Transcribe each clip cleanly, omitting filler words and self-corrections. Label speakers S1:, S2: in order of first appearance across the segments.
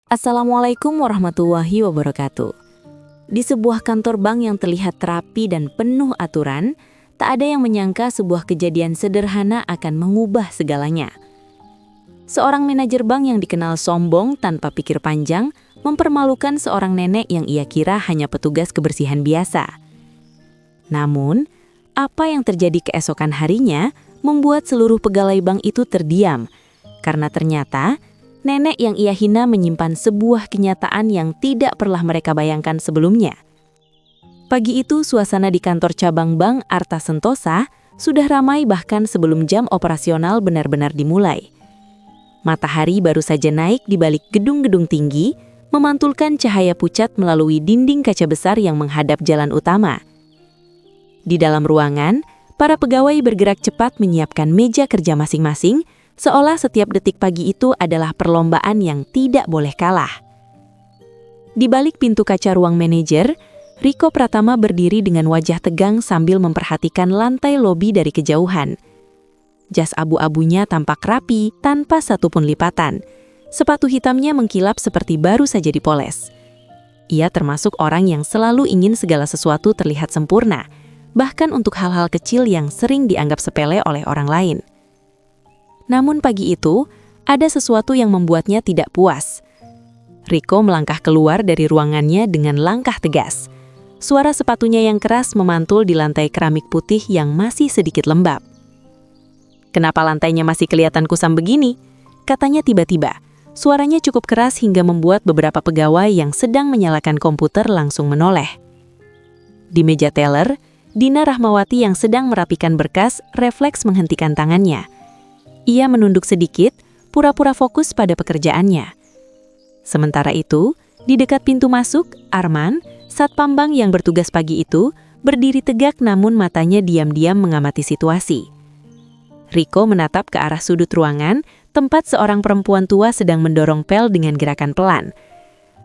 S1: Assalamualaikum warahmatullahi wabarakatuh. Di sebuah kantor bank yang terlihat rapi dan penuh aturan, tak ada yang menyangka sebuah kejadian sederhana akan mengubah segalanya. Seorang manajer bank yang dikenal sombong tanpa pikir panjang, mempermalukan seorang nenek yang ia kira hanya petugas kebersihan biasa. Namun, apa yang terjadi keesokan harinya membuat seluruh pegawai bank itu terdiam, karena ternyata nenek yang ia hina menyimpan sebuah kenyataan yang tidak pernah mereka bayangkan sebelumnya. Pagi itu, suasana di kantor cabang Bank Arta Sentosa sudah ramai bahkan sebelum jam operasional benar-benar dimulai. Matahari baru saja naik di balik gedung-gedung tinggi, memantulkan cahaya pucat melalui dinding kaca besar yang menghadap jalan utama. Di dalam ruangan, para pegawai bergerak cepat menyiapkan meja kerja masing-masing, seolah setiap detik pagi itu adalah perlombaan yang tidak boleh kalah. Di balik pintu kaca ruang manajer, Riko Pratama berdiri dengan wajah tegang sambil memperhatikan lantai lobi dari kejauhan. Jas abu-abunya tampak rapi tanpa satupun lipatan. Sepatu hitamnya mengkilap seperti baru saja dipoles. Ia termasuk orang yang selalu ingin segala sesuatu terlihat sempurna, bahkan untuk hal-hal kecil yang sering dianggap sepele oleh orang lain. Namun pagi itu, ada sesuatu yang membuatnya tidak puas. Riko melangkah keluar dari ruangannya dengan langkah tegas. Suara sepatunya yang keras memantul di lantai keramik putih yang masih sedikit lembab. "Kenapa lantainya masih kelihatan kusam begini?" katanya tiba-tiba. Suaranya cukup keras hingga membuat beberapa pegawai yang sedang menyalakan komputer langsung menoleh. Di meja teller, Dina Rahmawati yang sedang merapikan berkas refleks menghentikan tangannya. Ia menunduk sedikit, pura-pura fokus pada pekerjaannya. Sementara itu, di dekat pintu masuk, Arman, satpam bank yang bertugas pagi itu, berdiri tegak namun matanya diam-diam mengamati situasi. Riko menatap ke arah sudut ruangan, tempat seorang perempuan tua sedang mendorong pel dengan gerakan pelan.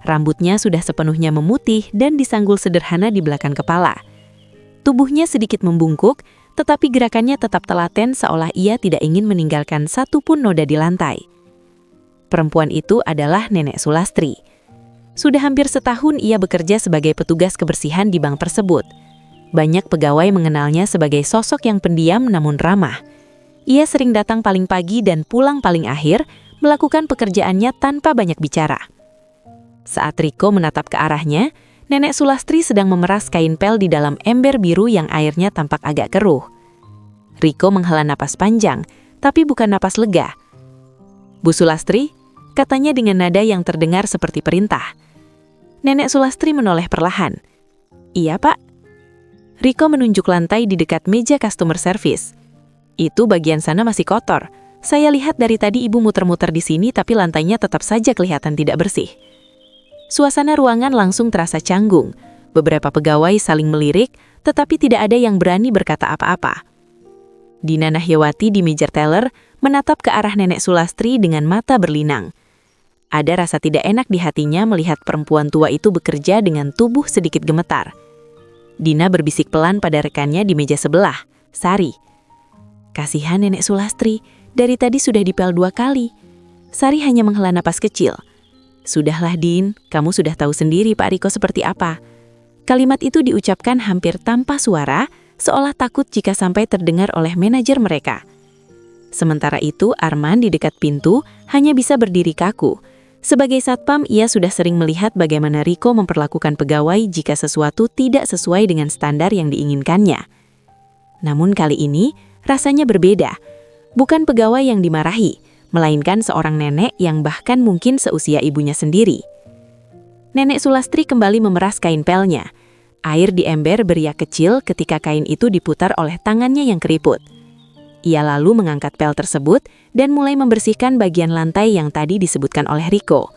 S1: Rambutnya sudah sepenuhnya memutih dan disanggul sederhana di belakang kepala. Tubuhnya sedikit membungkuk, tetapi gerakannya tetap telaten seolah ia tidak ingin meninggalkan satupun noda di lantai. Perempuan itu adalah Nenek Sulastri. Sudah hampir setahun ia bekerja sebagai petugas kebersihan di bank tersebut. Banyak pegawai mengenalnya sebagai sosok yang pendiam namun ramah. Ia sering datang paling pagi dan pulang paling akhir, melakukan pekerjaannya tanpa banyak bicara. Saat Riko menatap ke arahnya, Nenek Sulastri sedang memeras kain pel di dalam ember biru yang airnya tampak agak keruh. Riko menghela napas panjang, tapi bukan napas lega. "Bu Sulastri," katanya dengan nada yang terdengar seperti perintah. Nenek Sulastri menoleh perlahan. "Iya, Pak." Riko menunjuk lantai di dekat meja customer service. "Itu bagian sana masih kotor. Saya lihat dari tadi Ibu muter-muter di sini tapi lantainya tetap saja kelihatan tidak bersih." Suasana ruangan langsung terasa canggung. Beberapa pegawai saling melirik, tetapi tidak ada yang berani berkata apa-apa. Dina Nahyawati di meja teller menatap ke arah Nenek Sulastri dengan mata berlinang. Ada rasa tidak enak di hatinya melihat perempuan tua itu bekerja dengan tubuh sedikit gemetar. Dina berbisik pelan pada rekannya di meja sebelah, Sari. "Kasihan Nenek Sulastri, dari tadi sudah dipel 2 kali. Sari hanya menghela napas kecil. "Sudahlah Din, kamu sudah tahu sendiri Pak Riko seperti apa." Kalimat itu diucapkan hampir tanpa suara, seolah takut jika sampai terdengar oleh manajer mereka. Sementara itu, Arman di dekat pintu hanya bisa berdiri kaku. Sebagai satpam, ia sudah sering melihat bagaimana Riko memperlakukan pegawai jika sesuatu tidak sesuai dengan standar yang diinginkannya. Namun kali ini, rasanya berbeda. Bukan pegawai yang dimarahi, melainkan seorang nenek yang bahkan mungkin seusia ibunya sendiri. Nenek Sulastri kembali memeras kain pelnya. Air di ember beriak kecil ketika kain itu diputar oleh tangannya yang keriput. Ia lalu mengangkat pel tersebut dan mulai membersihkan bagian lantai yang tadi disebutkan oleh Riko.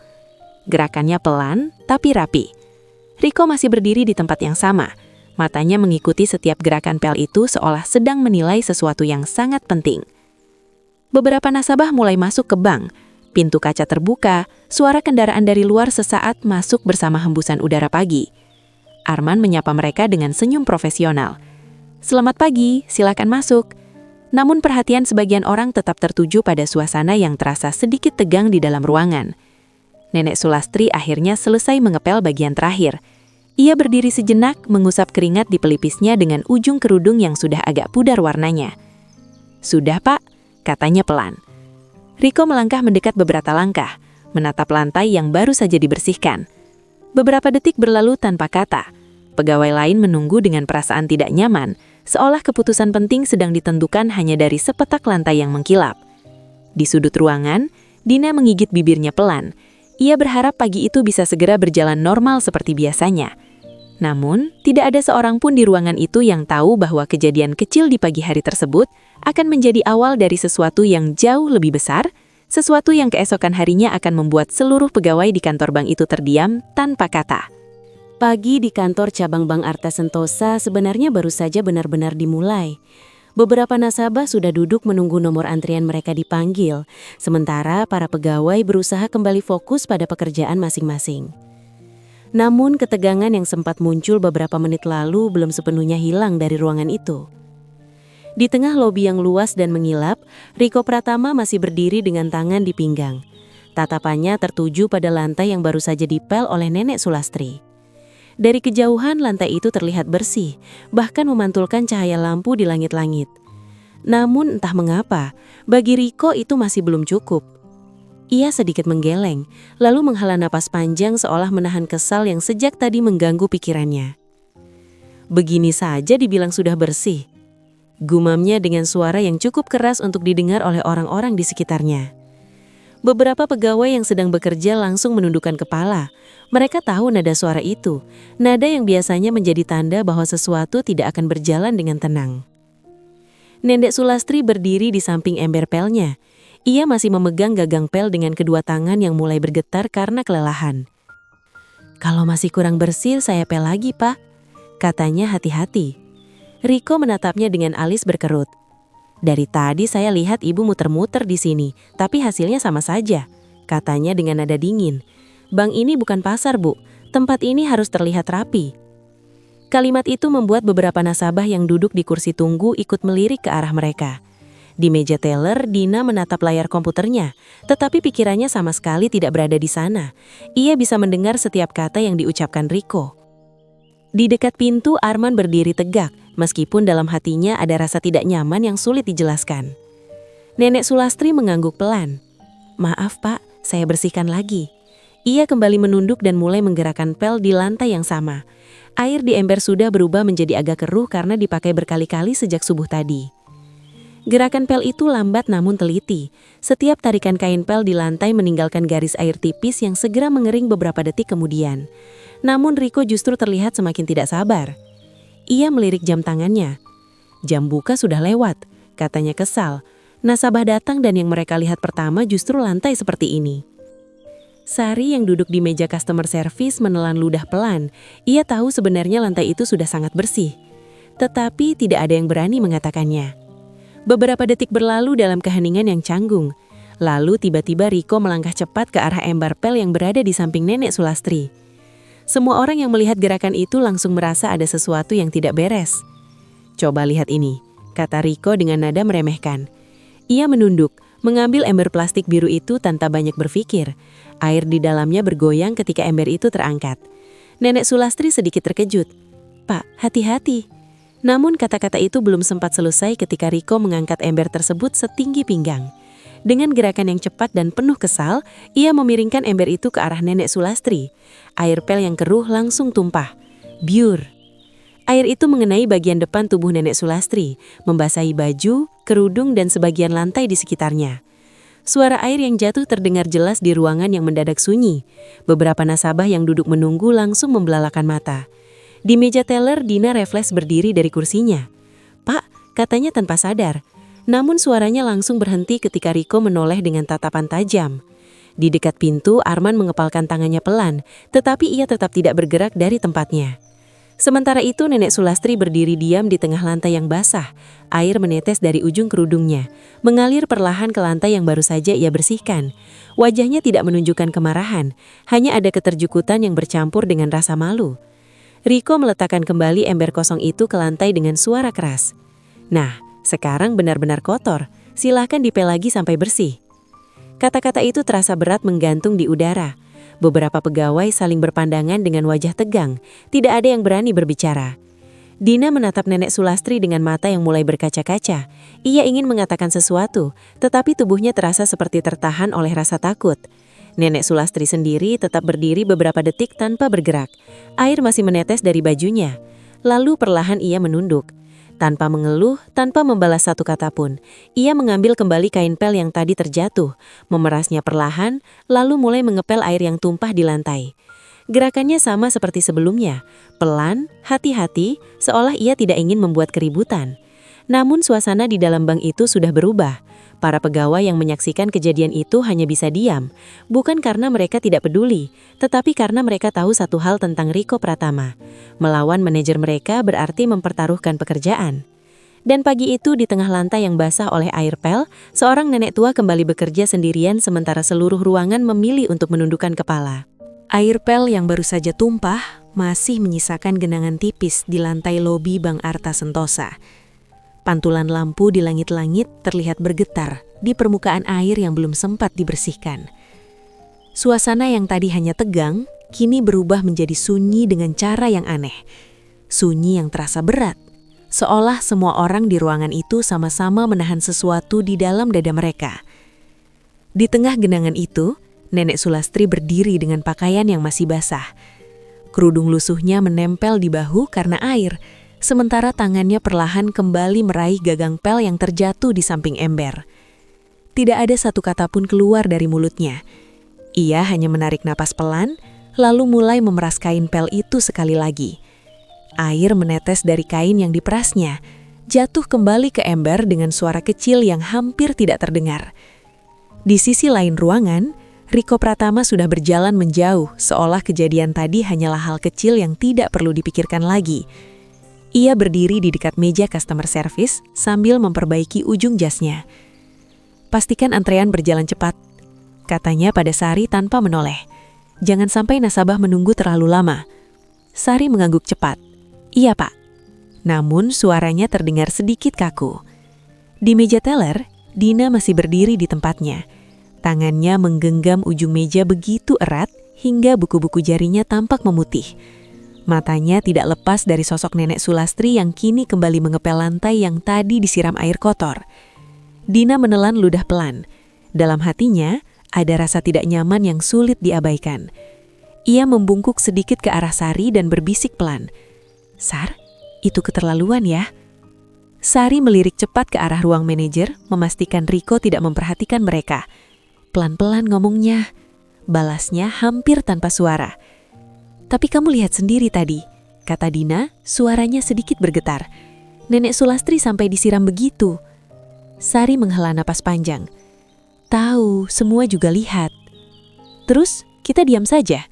S1: Gerakannya pelan, tapi rapi. Riko masih berdiri di tempat yang sama. Matanya mengikuti setiap gerakan pel itu seolah sedang menilai sesuatu yang sangat penting. Beberapa nasabah mulai masuk ke bank. Pintu kaca terbuka, suara kendaraan dari luar sesaat masuk bersama hembusan udara pagi. Arman menyapa mereka dengan senyum profesional. "Selamat pagi, silakan masuk." Namun perhatian sebagian orang tetap tertuju pada suasana yang terasa sedikit tegang di dalam ruangan. Nenek Sulastri akhirnya selesai mengepel bagian terakhir. Ia berdiri sejenak, mengusap keringat di pelipisnya dengan ujung kerudung yang sudah agak pudar warnanya. "Sudah, Pak," katanya pelan. Riko melangkah mendekat beberapa langkah, menatap lantai yang baru saja dibersihkan. Beberapa detik berlalu tanpa kata. Pegawai lain menunggu dengan perasaan tidak nyaman, seolah keputusan penting sedang ditentukan hanya dari sepetak lantai yang mengkilap. Di sudut ruangan, Dina menggigit bibirnya pelan. Ia berharap pagi itu bisa segera berjalan normal seperti biasanya. Namun, tidak ada seorang pun di ruangan itu yang tahu bahwa kejadian kecil di pagi hari tersebut akan menjadi awal dari sesuatu yang jauh lebih besar, sesuatu yang keesokan harinya akan membuat seluruh pegawai di kantor bank itu terdiam tanpa kata. Pagi di kantor cabang Bank Arta Sentosa sebenarnya baru saja benar-benar dimulai. Beberapa nasabah sudah duduk menunggu nomor antrian mereka dipanggil, sementara para pegawai berusaha kembali fokus pada pekerjaan masing-masing. Namun ketegangan yang sempat muncul beberapa menit lalu belum sepenuhnya hilang dari ruangan itu. Di tengah lobi yang luas dan mengilap, Riko Pratama masih berdiri dengan tangan di pinggang. Tatapannya tertuju pada lantai yang baru saja dipel oleh Nenek Sulastri. Dari kejauhan lantai itu terlihat bersih, bahkan memantulkan cahaya lampu di langit-langit. Namun entah mengapa, bagi Riko itu masih belum cukup. Ia sedikit menggeleng, lalu menghela napas panjang seolah menahan kesal yang sejak tadi mengganggu pikirannya. "Begini saja dibilang sudah bersih," gumamnya dengan suara yang cukup keras untuk didengar oleh orang-orang di sekitarnya. Beberapa pegawai yang sedang bekerja langsung menundukkan kepala. Mereka tahu nada suara itu, nada yang biasanya menjadi tanda bahwa sesuatu tidak akan berjalan dengan tenang. Nenek Sulastri berdiri di samping ember pelnya. Ia masih memegang gagang pel dengan kedua tangan yang mulai bergetar karena kelelahan. "Kalau masih kurang bersih, saya pel lagi, Pak," katanya hati-hati. Riko menatapnya dengan alis berkerut. "Dari tadi saya lihat ibu muter-muter di sini, tapi hasilnya sama saja," katanya dengan nada dingin. "Bank ini bukan pasar, Bu. Tempat ini harus terlihat rapi." Kalimat itu membuat beberapa nasabah yang duduk di kursi tunggu ikut melirik ke arah mereka. Di meja teller, Dina menatap layar komputernya, tetapi pikirannya sama sekali tidak berada di sana. Ia bisa mendengar setiap kata yang diucapkan Riko. Di dekat pintu, Arman berdiri tegak, meskipun dalam hatinya ada rasa tidak nyaman yang sulit dijelaskan. Nenek Sulastri mengangguk pelan. "Maaf, Pak, saya bersihkan lagi." Ia kembali menunduk dan mulai menggerakkan pel di lantai yang sama. Air di ember sudah berubah menjadi agak keruh karena dipakai berkali-kali sejak subuh tadi. Gerakan pel itu lambat namun teliti. Setiap tarikan kain pel di lantai meninggalkan garis air tipis yang segera mengering beberapa detik kemudian. Namun Riko justru terlihat semakin tidak sabar. Ia melirik jam tangannya. "Jam buka sudah lewat," katanya kesal. Nasabah datang dan yang mereka lihat pertama justru lantai seperti ini. Sari yang duduk di meja customer service menelan ludah pelan. Ia tahu sebenarnya lantai itu sudah sangat bersih. Tetapi tidak ada yang berani mengatakannya. Beberapa detik berlalu dalam keheningan yang canggung. Lalu tiba-tiba Riko melangkah cepat ke arah ember pel yang berada di samping Nenek Sulastri. Semua orang yang melihat gerakan itu langsung merasa ada sesuatu yang tidak beres. "Coba lihat ini," kata Riko dengan nada meremehkan. Ia menunduk, mengambil ember plastik biru itu tanpa banyak berpikir. Air di dalamnya bergoyang ketika ember itu terangkat. Nenek Sulastri sedikit terkejut. "Pak, hati-hati." Namun kata-kata itu belum sempat selesai ketika Riko mengangkat ember tersebut setinggi pinggang. Dengan gerakan yang cepat dan penuh kesal, ia memiringkan ember itu ke arah Nenek Sulastri. Air pel yang keruh langsung tumpah. Biur. Air itu mengenai bagian depan tubuh Nenek Sulastri, membasahi baju, kerudung, dan sebagian lantai di sekitarnya. Suara air yang jatuh terdengar jelas di ruangan yang mendadak sunyi. Beberapa nasabah yang duduk menunggu langsung membelalakan mata. Di meja teller, Dina refleks berdiri dari kursinya. "Pak," katanya tanpa sadar. Namun suaranya langsung berhenti ketika Riko menoleh dengan tatapan tajam. Di dekat pintu, Arman mengepalkan tangannya pelan, tetapi ia tetap tidak bergerak dari tempatnya. Sementara itu Nenek Sulastri berdiri diam di tengah lantai yang basah. Air menetes dari ujung kerudungnya, mengalir perlahan ke lantai yang baru saja ia bersihkan. Wajahnya tidak menunjukkan kemarahan, hanya ada keterjukutan yang bercampur dengan rasa malu. Riko meletakkan kembali ember kosong itu ke lantai dengan suara keras. "Nah, sekarang benar-benar kotor. Silahkan dipel lagi sampai bersih." Kata-kata itu terasa berat menggantung di udara. Beberapa pegawai saling berpandangan dengan wajah tegang, tidak ada yang berani berbicara. Dina menatap Nenek Sulastri dengan mata yang mulai berkaca-kaca. Ia ingin mengatakan sesuatu, tetapi tubuhnya terasa seperti tertahan oleh rasa takut. Nenek Sulastri sendiri tetap berdiri beberapa detik tanpa bergerak. Air masih menetes dari bajunya. Lalu perlahan ia menunduk. Tanpa mengeluh, tanpa membalas satu kata pun, ia mengambil kembali kain pel yang tadi terjatuh, memerasnya perlahan, lalu mulai mengepel air yang tumpah di lantai. Gerakannya sama seperti sebelumnya, pelan, hati-hati, seolah ia tidak ingin membuat keributan. Namun suasana di dalam bank itu sudah berubah. Para pegawai yang menyaksikan kejadian itu hanya bisa diam, bukan karena mereka tidak peduli, tetapi karena mereka tahu satu hal tentang Riko Pratama. Melawan manajer mereka berarti mempertaruhkan pekerjaan. Dan pagi itu di tengah lantai yang basah oleh air pel, seorang nenek tua kembali bekerja sendirian sementara seluruh ruangan memilih untuk menundukkan kepala. Air pel yang baru saja tumpah masih menyisakan genangan tipis di lantai lobi Bank Arta Sentosa. Pantulan lampu di langit-langit terlihat bergetar di permukaan air yang belum sempat dibersihkan. Suasana yang tadi hanya tegang, kini berubah menjadi sunyi dengan cara yang aneh. Sunyi yang terasa berat, seolah semua orang di ruangan itu sama-sama menahan sesuatu di dalam dada mereka. Di tengah genangan itu, Nenek Sulastri berdiri dengan pakaian yang masih basah. Kerudung lusuhnya menempel di bahu karena air, sementara tangannya perlahan kembali meraih gagang pel yang terjatuh di samping ember. Tidak ada satu kata pun keluar dari mulutnya. Ia hanya menarik napas pelan, lalu mulai memeras kain pel itu sekali lagi. Air menetes dari kain yang diperasnya, jatuh kembali ke ember dengan suara kecil yang hampir tidak terdengar. Di sisi lain ruangan, Riko Pratama sudah berjalan menjauh, seolah kejadian tadi hanyalah hal kecil yang tidak perlu dipikirkan lagi. Ia berdiri di dekat meja customer service sambil memperbaiki ujung jasnya. "Pastikan antrean berjalan cepat," katanya pada Sari tanpa menoleh. "Jangan sampai nasabah menunggu terlalu lama." Sari mengangguk cepat. "Iya, Pak." Namun suaranya terdengar sedikit kaku. Di meja teller, Dina masih berdiri di tempatnya. Tangannya menggenggam ujung meja begitu erat hingga buku-buku jarinya tampak memutih. Matanya tidak lepas dari sosok Nenek Sulastri yang kini kembali mengepel lantai yang tadi disiram air kotor. Dina menelan ludah pelan. Dalam hatinya, ada rasa tidak nyaman yang sulit diabaikan. Ia membungkuk sedikit ke arah Sari dan berbisik pelan. "Sar, itu keterlaluan ya." Sari melirik cepat ke arah ruang manajer, memastikan Riko tidak memperhatikan mereka. Pelan-pelan ngomongnya, balasnya hampir tanpa suara. "Tapi kamu lihat sendiri tadi," kata Dina, suaranya sedikit bergetar. "Nenek Sulastri sampai disiram begitu." Sari menghela napas panjang. "Tahu, semua juga lihat." "Terus, kita diam saja?"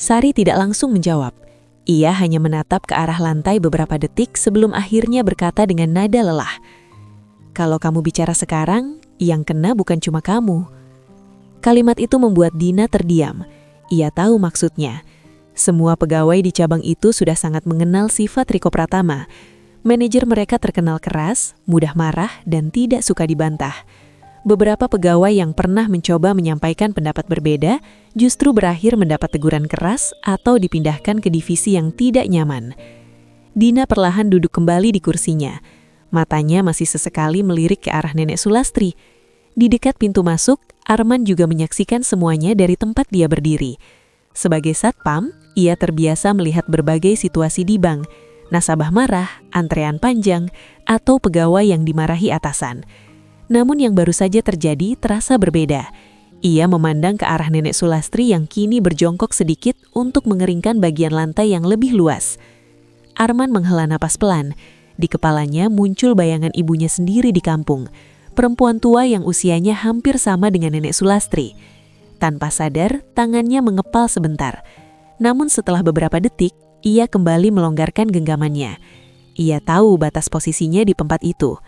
S1: Sari tidak langsung menjawab. Ia hanya menatap ke arah lantai beberapa detik sebelum akhirnya berkata dengan nada lelah. "Kalau kamu bicara sekarang, yang kena bukan cuma kamu." Kalimat itu membuat Dina terdiam. Ia tahu maksudnya. Semua pegawai di cabang itu sudah sangat mengenal sifat Riko Pratama. Manajer mereka terkenal keras, mudah marah, dan tidak suka dibantah. Beberapa pegawai yang pernah mencoba menyampaikan pendapat berbeda justru berakhir mendapat teguran keras atau dipindahkan ke divisi yang tidak nyaman. Dina perlahan duduk kembali di kursinya. Matanya masih sesekali melirik ke arah Nenek Sulastri. Di dekat pintu masuk, Arman juga menyaksikan semuanya dari tempat dia berdiri. Sebagai satpam, ia terbiasa melihat berbagai situasi di bank, nasabah marah, antrean panjang, atau pegawai yang dimarahi atasan. Namun yang baru saja terjadi terasa berbeda. Ia memandang ke arah Nenek Sulastri yang kini berjongkok sedikit untuk mengeringkan bagian lantai yang lebih luas. Arman menghela napas pelan. Di kepalanya muncul bayangan ibunya sendiri di kampung. Perempuan tua yang usianya hampir sama dengan Nenek Sulastri. Tanpa sadar, tangannya mengepal sebentar. Namun setelah beberapa detik, ia kembali melonggarkan genggamannya. Ia tahu batas posisinya di tempat itu.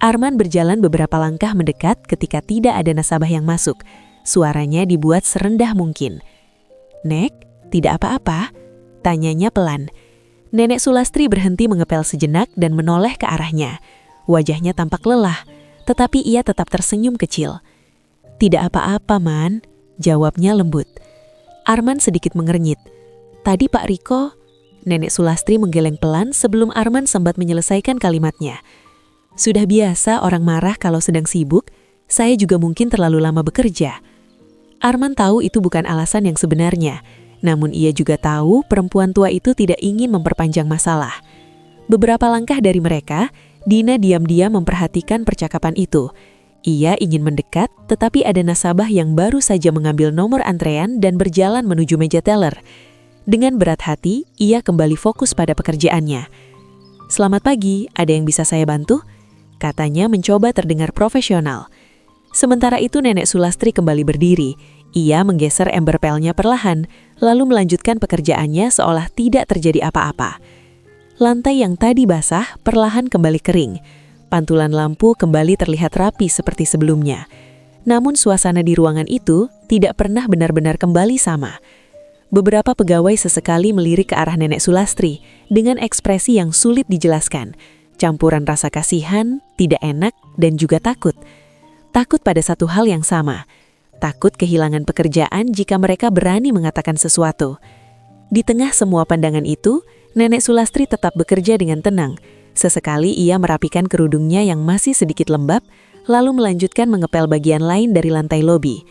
S1: Arman berjalan beberapa langkah mendekat ketika tidak ada nasabah yang masuk. Suaranya dibuat serendah mungkin. "Nek, tidak apa-apa?" tanyanya pelan. Nenek Sulastri berhenti mengepel sejenak dan menoleh ke arahnya. Wajahnya tampak lelah, tetapi ia tetap tersenyum kecil. "Tidak apa-apa, Man," jawabnya lembut.
S2: Arman sedikit mengernyit. "Tadi Pak Riko..." Nenek Sulastri menggeleng pelan sebelum Arman sempat menyelesaikan kalimatnya. "Sudah biasa orang marah kalau sedang sibuk, saya juga mungkin terlalu lama bekerja." Arman tahu itu bukan alasan yang sebenarnya, namun ia juga tahu perempuan tua itu tidak ingin memperpanjang masalah. Beberapa langkah dari mereka, Dina diam-diam memperhatikan percakapan itu. Ia ingin mendekat, tetapi ada nasabah yang baru saja mengambil nomor antrean dan berjalan menuju meja teller. Dengan berat hati, ia kembali fokus pada pekerjaannya. "Selamat pagi, ada yang bisa saya bantu?" Katanya mencoba terdengar profesional. Sementara itu Nenek Sulastri kembali berdiri. Ia menggeser ember pelnya perlahan, lalu melanjutkan pekerjaannya seolah tidak terjadi apa-apa. Lantai yang tadi basah perlahan kembali kering. Pantulan lampu kembali terlihat rapi seperti sebelumnya. Namun suasana di ruangan itu tidak pernah benar-benar kembali sama. Beberapa pegawai sesekali melirik ke arah Nenek Sulastri dengan ekspresi yang sulit dijelaskan. Campuran rasa kasihan, tidak enak, dan juga takut. Takut pada satu hal yang sama. Takut kehilangan pekerjaan jika mereka berani mengatakan sesuatu. Di tengah semua pandangan itu, Nenek Sulastri tetap bekerja dengan tenang. Sesekali ia merapikan kerudungnya yang masih sedikit lembab, lalu melanjutkan mengepel bagian lain dari lantai lobi.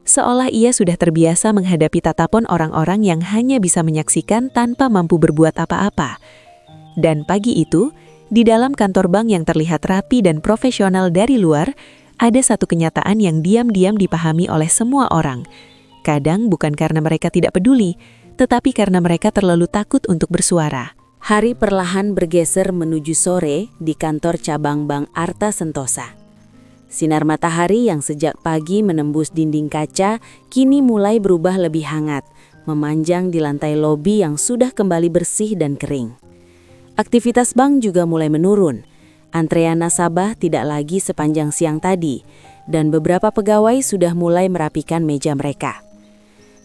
S2: Seolah ia sudah terbiasa menghadapi tatapon orang-orang yang hanya bisa menyaksikan tanpa mampu berbuat apa-apa. Dan pagi itu, di dalam kantor bank yang terlihat rapi dan profesional dari luar, ada satu kenyataan yang diam-diam dipahami oleh semua orang. Kadang bukan karena mereka tidak peduli, tetapi karena mereka terlalu takut untuk bersuara.
S1: Hari perlahan bergeser menuju sore di kantor cabang Bank Arta Sentosa. Sinar matahari yang sejak pagi menembus dinding kaca kini mulai berubah lebih hangat, memanjang di lantai lobi yang sudah kembali bersih dan kering. Aktivitas bank juga mulai menurun. Antrean nasabah tidak lagi sepanjang siang tadi, dan beberapa pegawai sudah mulai merapikan meja mereka.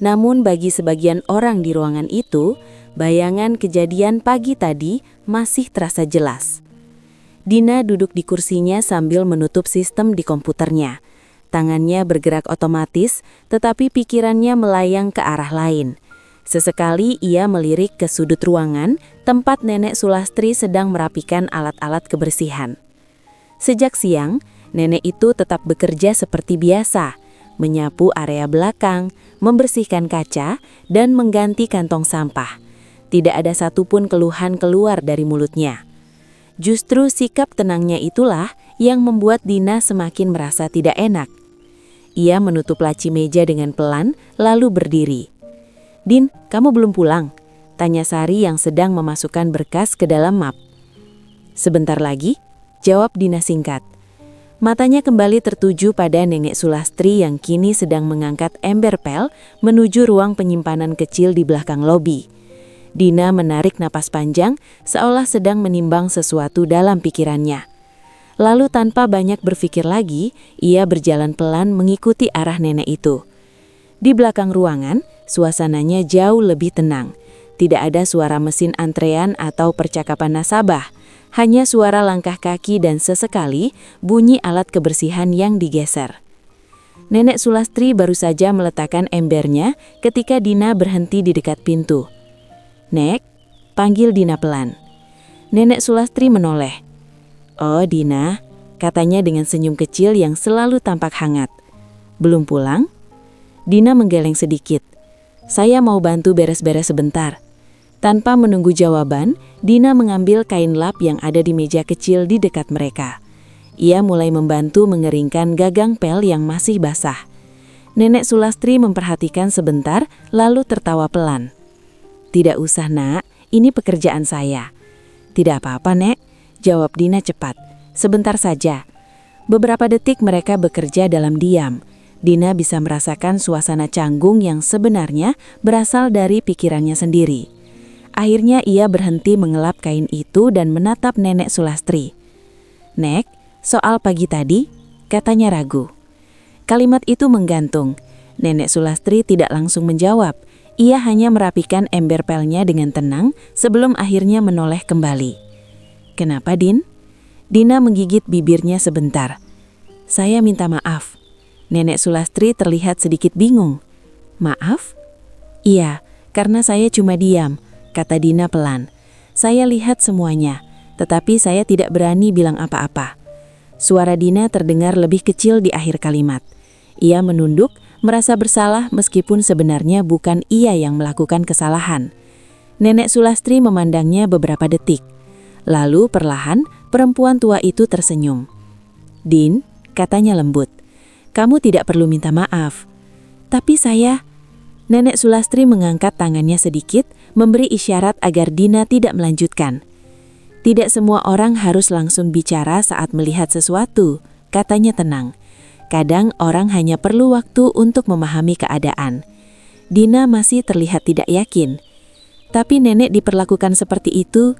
S1: Namun bagi sebagian orang di ruangan itu, bayangan kejadian pagi tadi masih terasa jelas. Dina duduk di kursinya sambil menutup sistem di komputernya. Tangannya bergerak otomatis, tetapi pikirannya melayang ke arah lain. Sesekali ia melirik ke sudut ruangan tempat Nenek Sulastri sedang merapikan alat-alat kebersihan. Sejak siang, nenek itu tetap bekerja seperti biasa, menyapu area belakang, membersihkan kaca, dan mengganti kantong sampah. Tidak ada satupun keluhan keluar dari mulutnya. Justru sikap tenangnya itulah yang membuat Dina semakin merasa tidak enak. Ia menutup laci meja dengan pelan, lalu berdiri. "Din, kamu belum pulang?" tanya Sari yang sedang memasukkan berkas ke dalam map. "Sebentar lagi," jawab Dina singkat. Matanya kembali tertuju pada Nenek Sulastri yang kini sedang mengangkat ember pel menuju ruang penyimpanan kecil di belakang lobi. Dina menarik napas panjang seolah sedang menimbang sesuatu dalam pikirannya. Lalu tanpa banyak berpikir lagi, ia berjalan pelan mengikuti arah nenek itu. Di belakang ruangan, suasananya jauh lebih tenang. Tidak ada suara mesin antrean atau percakapan nasabah. Hanya suara langkah kaki dan sesekali bunyi alat kebersihan yang digeser. Nenek Sulastri baru saja meletakkan embernya ketika Dina berhenti di dekat pintu. "Nek," panggil Dina pelan. Nenek Sulastri menoleh. "Oh Dina," katanya dengan senyum kecil yang selalu tampak hangat. "Belum pulang?" Dina menggeleng sedikit. "Saya mau bantu beres-beres sebentar." Tanpa menunggu jawaban, Dina mengambil kain lap yang ada di meja kecil di dekat mereka. Ia mulai membantu mengeringkan gagang pel yang masih basah. Nenek Sulastri memperhatikan sebentar, lalu tertawa pelan. "Tidak usah nak, ini pekerjaan saya." "Tidak apa-apa Nek," jawab Dina cepat. "Sebentar saja." Beberapa detik mereka bekerja dalam diam. Dina bisa merasakan suasana canggung yang sebenarnya berasal dari pikirannya sendiri. Akhirnya ia berhenti mengelap kain itu dan menatap Nenek Sulastri. "Nek, soal pagi tadi," katanya ragu. Kalimat itu menggantung. Nenek Sulastri tidak langsung menjawab. Ia hanya merapikan ember pelnya dengan tenang sebelum akhirnya menoleh kembali. "Kenapa, Din?" Dina menggigit bibirnya sebentar. "Saya minta maaf." Nenek Sulastri terlihat sedikit bingung. "Maaf?
S3: Iya, karena saya cuma diam, kata Dina pelan. Saya lihat semuanya, tetapi saya tidak berani bilang apa-apa. Suara Dina terdengar lebih kecil di akhir kalimat. Ia menunduk, merasa bersalah meskipun sebenarnya bukan ia yang melakukan kesalahan. Nenek Sulastri memandangnya beberapa detik. Lalu perlahan, perempuan tua itu tersenyum. "Din," katanya lembut, "kamu tidak perlu minta maaf." "Tapi saya..." Nenek Sulastri mengangkat tangannya sedikit, memberi isyarat agar Dina tidak melanjutkan. "Tidak semua orang harus langsung bicara saat melihat sesuatu," katanya tenang. "Kadang orang hanya perlu waktu untuk memahami keadaan." Dina masih terlihat tidak yakin. "Tapi nenek diperlakukan seperti itu."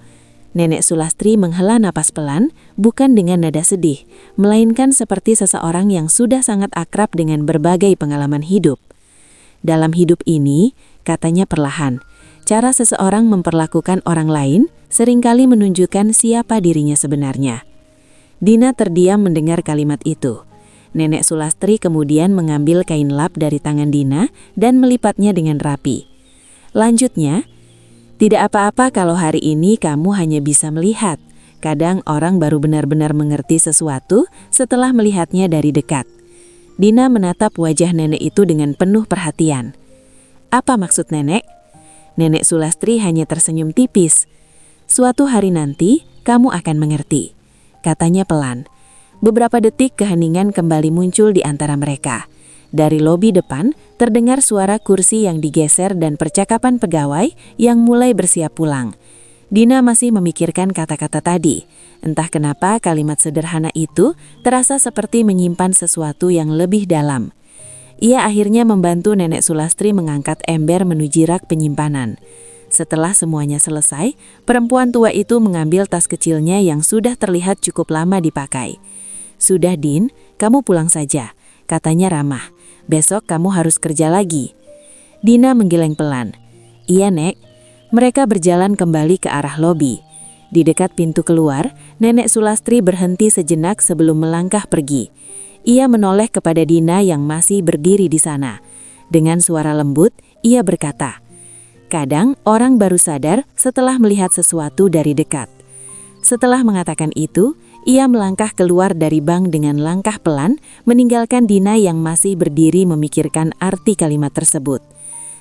S3: Nenek Sulastri menghela napas pelan, bukan dengan nada sedih, melainkan seperti seseorang yang sudah sangat akrab dengan berbagai pengalaman hidup. "Dalam hidup ini," katanya perlahan, "cara seseorang memperlakukan orang lain seringkali menunjukkan siapa dirinya sebenarnya." Dina terdiam mendengar kalimat itu. Nenek Sulastri kemudian mengambil kain lap dari tangan Dina dan melipatnya dengan rapi. Lanjutnya, "Tidak apa-apa kalau hari ini kamu hanya bisa melihat. Kadang orang baru benar-benar mengerti sesuatu setelah melihatnya dari dekat." Dina menatap wajah nenek itu dengan penuh perhatian. "Apa maksud nenek?" Nenek Sulastri hanya tersenyum tipis. "Suatu hari nanti, kamu akan mengerti," katanya pelan. Beberapa detik keheningan kembali muncul di antara mereka. Dari lobi depan, terdengar suara kursi yang digeser dan percakapan pegawai yang mulai bersiap pulang. Dina masih memikirkan kata-kata tadi. Entah kenapa kalimat sederhana itu terasa seperti menyimpan sesuatu yang lebih dalam. Ia akhirnya membantu Nenek Sulastri mengangkat ember menuju rak penyimpanan. Setelah semuanya selesai, perempuan tua itu mengambil tas kecilnya yang sudah terlihat cukup lama dipakai. "Sudah, Din, kamu pulang saja," katanya ramah. "Besok kamu harus kerja lagi." Dina menggeleng pelan. "Iya, Nek." Mereka berjalan kembali ke arah lobi. Di dekat pintu keluar, Nenek Sulastri berhenti sejenak sebelum melangkah pergi. Ia menoleh kepada Dina yang masih berdiri di sana. Dengan suara lembut, ia berkata, "Kadang orang baru sadar setelah melihat sesuatu dari dekat." Setelah mengatakan itu, ia melangkah keluar dari bank dengan langkah pelan, meninggalkan Dina yang masih berdiri memikirkan arti kalimat tersebut.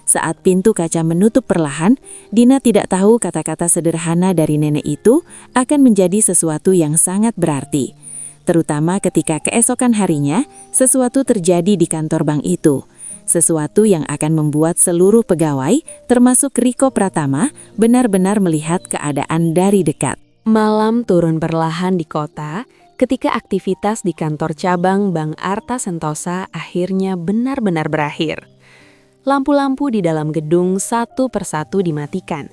S3: Saat pintu kaca menutup perlahan, Dina tidak tahu kata-kata sederhana dari nenek itu akan menjadi sesuatu yang sangat berarti. Terutama ketika keesokan harinya, sesuatu terjadi di kantor bank itu. Sesuatu yang akan membuat seluruh pegawai, termasuk Riko Pratama, benar-benar melihat keadaan dari dekat.
S1: Malam turun perlahan di kota ketika aktivitas di kantor cabang Bank Arta Sentosa akhirnya benar-benar berakhir. Lampu-lampu di dalam gedung satu persatu dimatikan,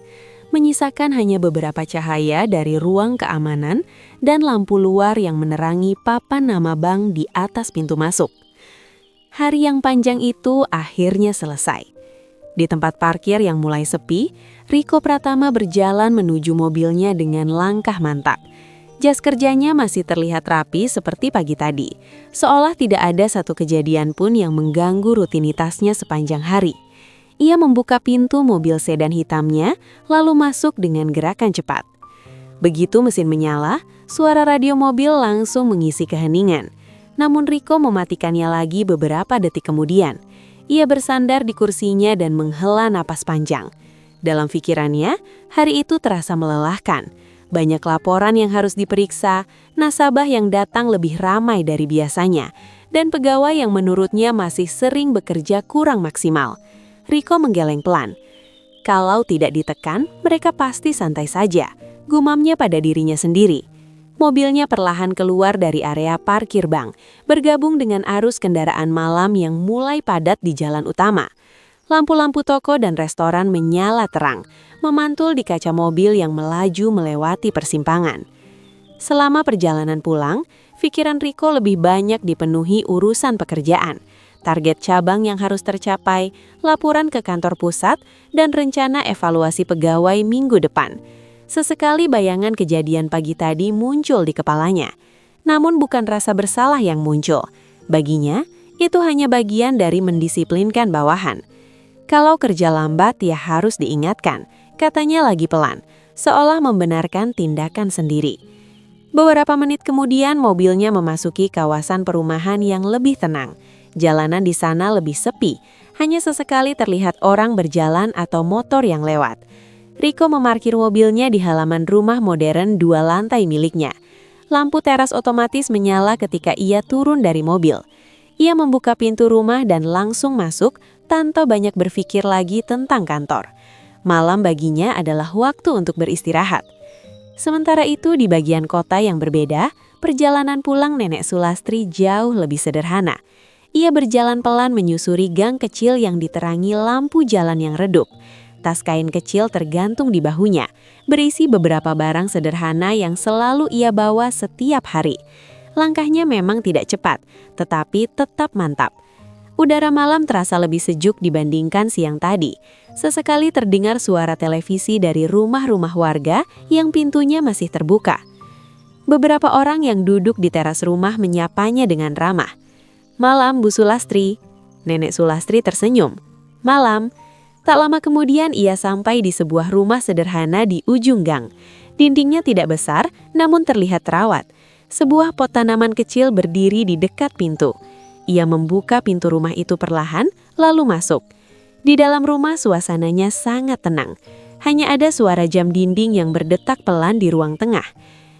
S1: menyisakan hanya beberapa cahaya dari ruang keamanan dan lampu luar yang menerangi papan nama bank di atas pintu masuk. Hari yang panjang itu akhirnya selesai. Di tempat parkir yang mulai sepi, Riko Pratama berjalan menuju mobilnya dengan langkah mantap. Jas kerjanya masih terlihat rapi seperti pagi tadi, seolah tidak ada satu kejadian pun yang mengganggu rutinitasnya sepanjang hari. Ia membuka pintu mobil sedan hitamnya, lalu masuk dengan gerakan cepat. Begitu mesin menyala, suara radio mobil langsung mengisi keheningan. Namun Riko mematikannya lagi beberapa detik kemudian. Ia bersandar di kursinya dan menghela napas panjang. Dalam pikirannya, hari itu terasa melelahkan. Banyak laporan yang harus diperiksa, nasabah yang datang lebih ramai dari biasanya, dan pegawai yang menurutnya masih sering bekerja kurang maksimal. Riko menggeleng pelan. Kalau tidak ditekan, mereka pasti santai saja, gumamnya pada dirinya sendiri. Mobilnya perlahan keluar dari area parkir bank, bergabung dengan arus kendaraan malam yang mulai padat di jalan utama. Lampu-lampu toko dan restoran menyala terang, memantul di kaca mobil yang melaju melewati persimpangan. Selama perjalanan pulang, pikiran Riko lebih banyak dipenuhi urusan pekerjaan, target cabang yang harus tercapai, laporan ke kantor pusat, dan rencana evaluasi pegawai minggu depan. Sesekali bayangan kejadian pagi tadi muncul di kepalanya. Namun bukan rasa bersalah yang muncul. Baginya, itu hanya bagian dari mendisiplinkan bawahan. Kalau kerja lambat ya harus diingatkan, katanya lagi pelan, seolah membenarkan tindakan sendiri. Beberapa menit kemudian mobilnya memasuki kawasan perumahan yang lebih tenang. Jalanan di sana lebih sepi, hanya sesekali terlihat orang berjalan atau motor yang lewat. Riko memarkir mobilnya di halaman rumah modern 2 lantai miliknya. Lampu teras otomatis menyala ketika ia turun dari mobil. Ia membuka pintu rumah dan langsung masuk tanpa banyak berpikir lagi tentang kantor. Malam baginya adalah waktu untuk beristirahat. Sementara itu di bagian kota yang berbeda, perjalanan pulang Nenek Sulastri jauh lebih sederhana. Ia berjalan pelan menyusuri gang kecil yang diterangi lampu jalan yang redup. Tas kain kecil tergantung di bahunya, berisi beberapa barang sederhana yang selalu ia bawa setiap hari. Langkahnya memang tidak cepat, tetapi tetap mantap. Udara malam terasa lebih sejuk dibandingkan siang tadi. Sesekali terdengar suara televisi dari rumah-rumah warga yang pintunya masih terbuka. Beberapa orang yang duduk di teras rumah menyapanya dengan ramah. "Malam, Bu Sulastri." Nenek Sulastri tersenyum. "Malam." Tak lama kemudian ia sampai di sebuah rumah sederhana di ujung gang. Dindingnya tidak besar, namun terlihat terawat. Sebuah pot tanaman kecil berdiri di dekat pintu. Ia membuka pintu rumah itu perlahan, lalu masuk. Di dalam rumah suasananya sangat tenang. Hanya ada suara jam dinding yang berdetak pelan di ruang tengah.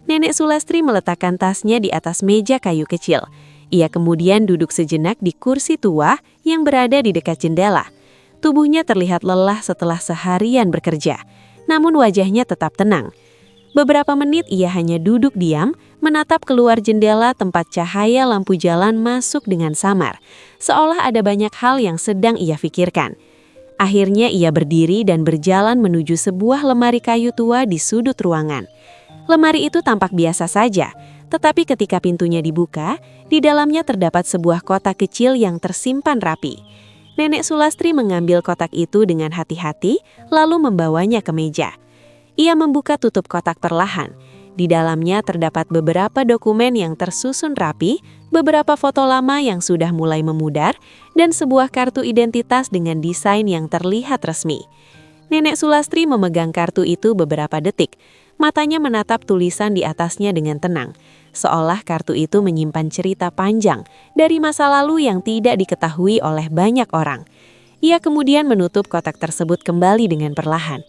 S1: Nenek Sulastri meletakkan tasnya di atas meja kayu kecil. Ia kemudian duduk sejenak di kursi tua yang berada di dekat jendela. Tubuhnya terlihat lelah setelah seharian bekerja, namun wajahnya tetap tenang. Beberapa menit ia hanya duduk diam, menatap keluar jendela tempat cahaya lampu jalan masuk dengan samar, seolah ada banyak hal yang sedang ia pikirkan. Akhirnya ia berdiri dan berjalan menuju sebuah lemari kayu tua di sudut ruangan. Lemari itu tampak biasa saja, tetapi ketika pintunya dibuka, di dalamnya terdapat sebuah kotak kecil yang tersimpan rapi. Nenek Sulastri mengambil kotak itu dengan hati-hati, lalu membawanya ke meja. Ia membuka tutup kotak perlahan. Di dalamnya terdapat beberapa dokumen yang tersusun rapi, beberapa foto lama yang sudah mulai memudar, dan sebuah kartu identitas dengan desain yang terlihat resmi. Nenek Sulastri memegang kartu itu beberapa detik. Matanya menatap tulisan di atasnya dengan tenang, seolah kartu itu menyimpan cerita panjang dari masa lalu yang tidak diketahui oleh banyak orang. Ia kemudian menutup kotak tersebut kembali dengan perlahan.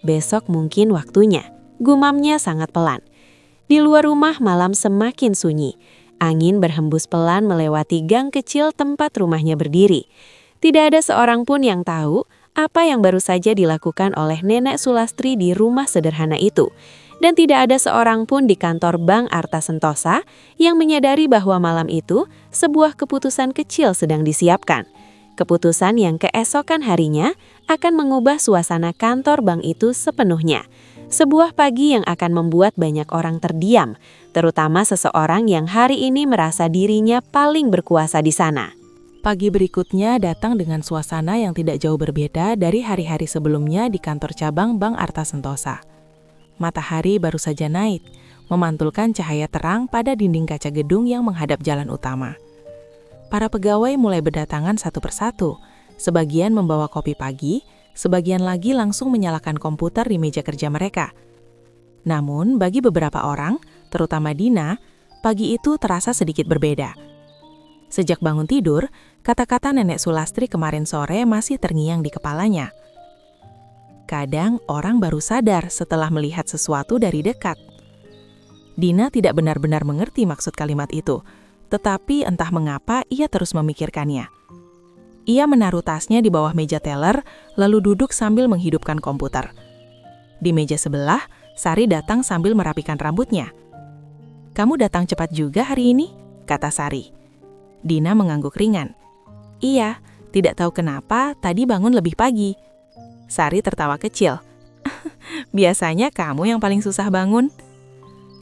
S1: "Besok mungkin waktunya," gumamnya sangat pelan. Di luar rumah malam semakin sunyi. Angin berhembus pelan melewati gang kecil tempat rumahnya berdiri. Tidak ada seorang pun yang tahu apa yang baru saja dilakukan oleh Nenek Sulastri di rumah sederhana itu. Dan tidak ada seorang pun di kantor Bank Arta Sentosa yang menyadari bahwa malam itu sebuah keputusan kecil sedang disiapkan. Keputusan yang keesokan harinya akan mengubah suasana kantor bank itu sepenuhnya. Sebuah pagi yang akan membuat banyak orang terdiam, terutama seseorang yang hari ini merasa dirinya paling berkuasa di sana.
S3: Pagi berikutnya datang dengan suasana yang tidak jauh berbeda dari hari-hari sebelumnya di kantor cabang Bank Arta Sentosa. Matahari baru saja naik, memantulkan cahaya terang pada dinding kaca gedung yang menghadap jalan utama. Para pegawai mulai berdatangan satu persatu, sebagian membawa kopi pagi, sebagian lagi langsung menyalakan komputer di meja kerja mereka. Namun bagi beberapa orang, terutama Dina, pagi itu terasa sedikit berbeda. Sejak bangun tidur, kata-kata Nenek Sulastri kemarin sore masih terngiang di kepalanya. Kadang orang baru sadar setelah melihat sesuatu dari dekat. Dina tidak benar-benar mengerti maksud kalimat itu, tetapi entah mengapa ia terus memikirkannya. Ia menaruh tasnya di bawah meja teller, lalu duduk sambil menghidupkan komputer. Di meja sebelah, Sari datang sambil merapikan rambutnya. "Kamu datang cepat juga hari ini?" kata Sari. Dina mengangguk ringan. "Iya, tidak tahu kenapa tadi bangun lebih pagi." Sari tertawa kecil. "Biasanya kamu yang paling susah bangun."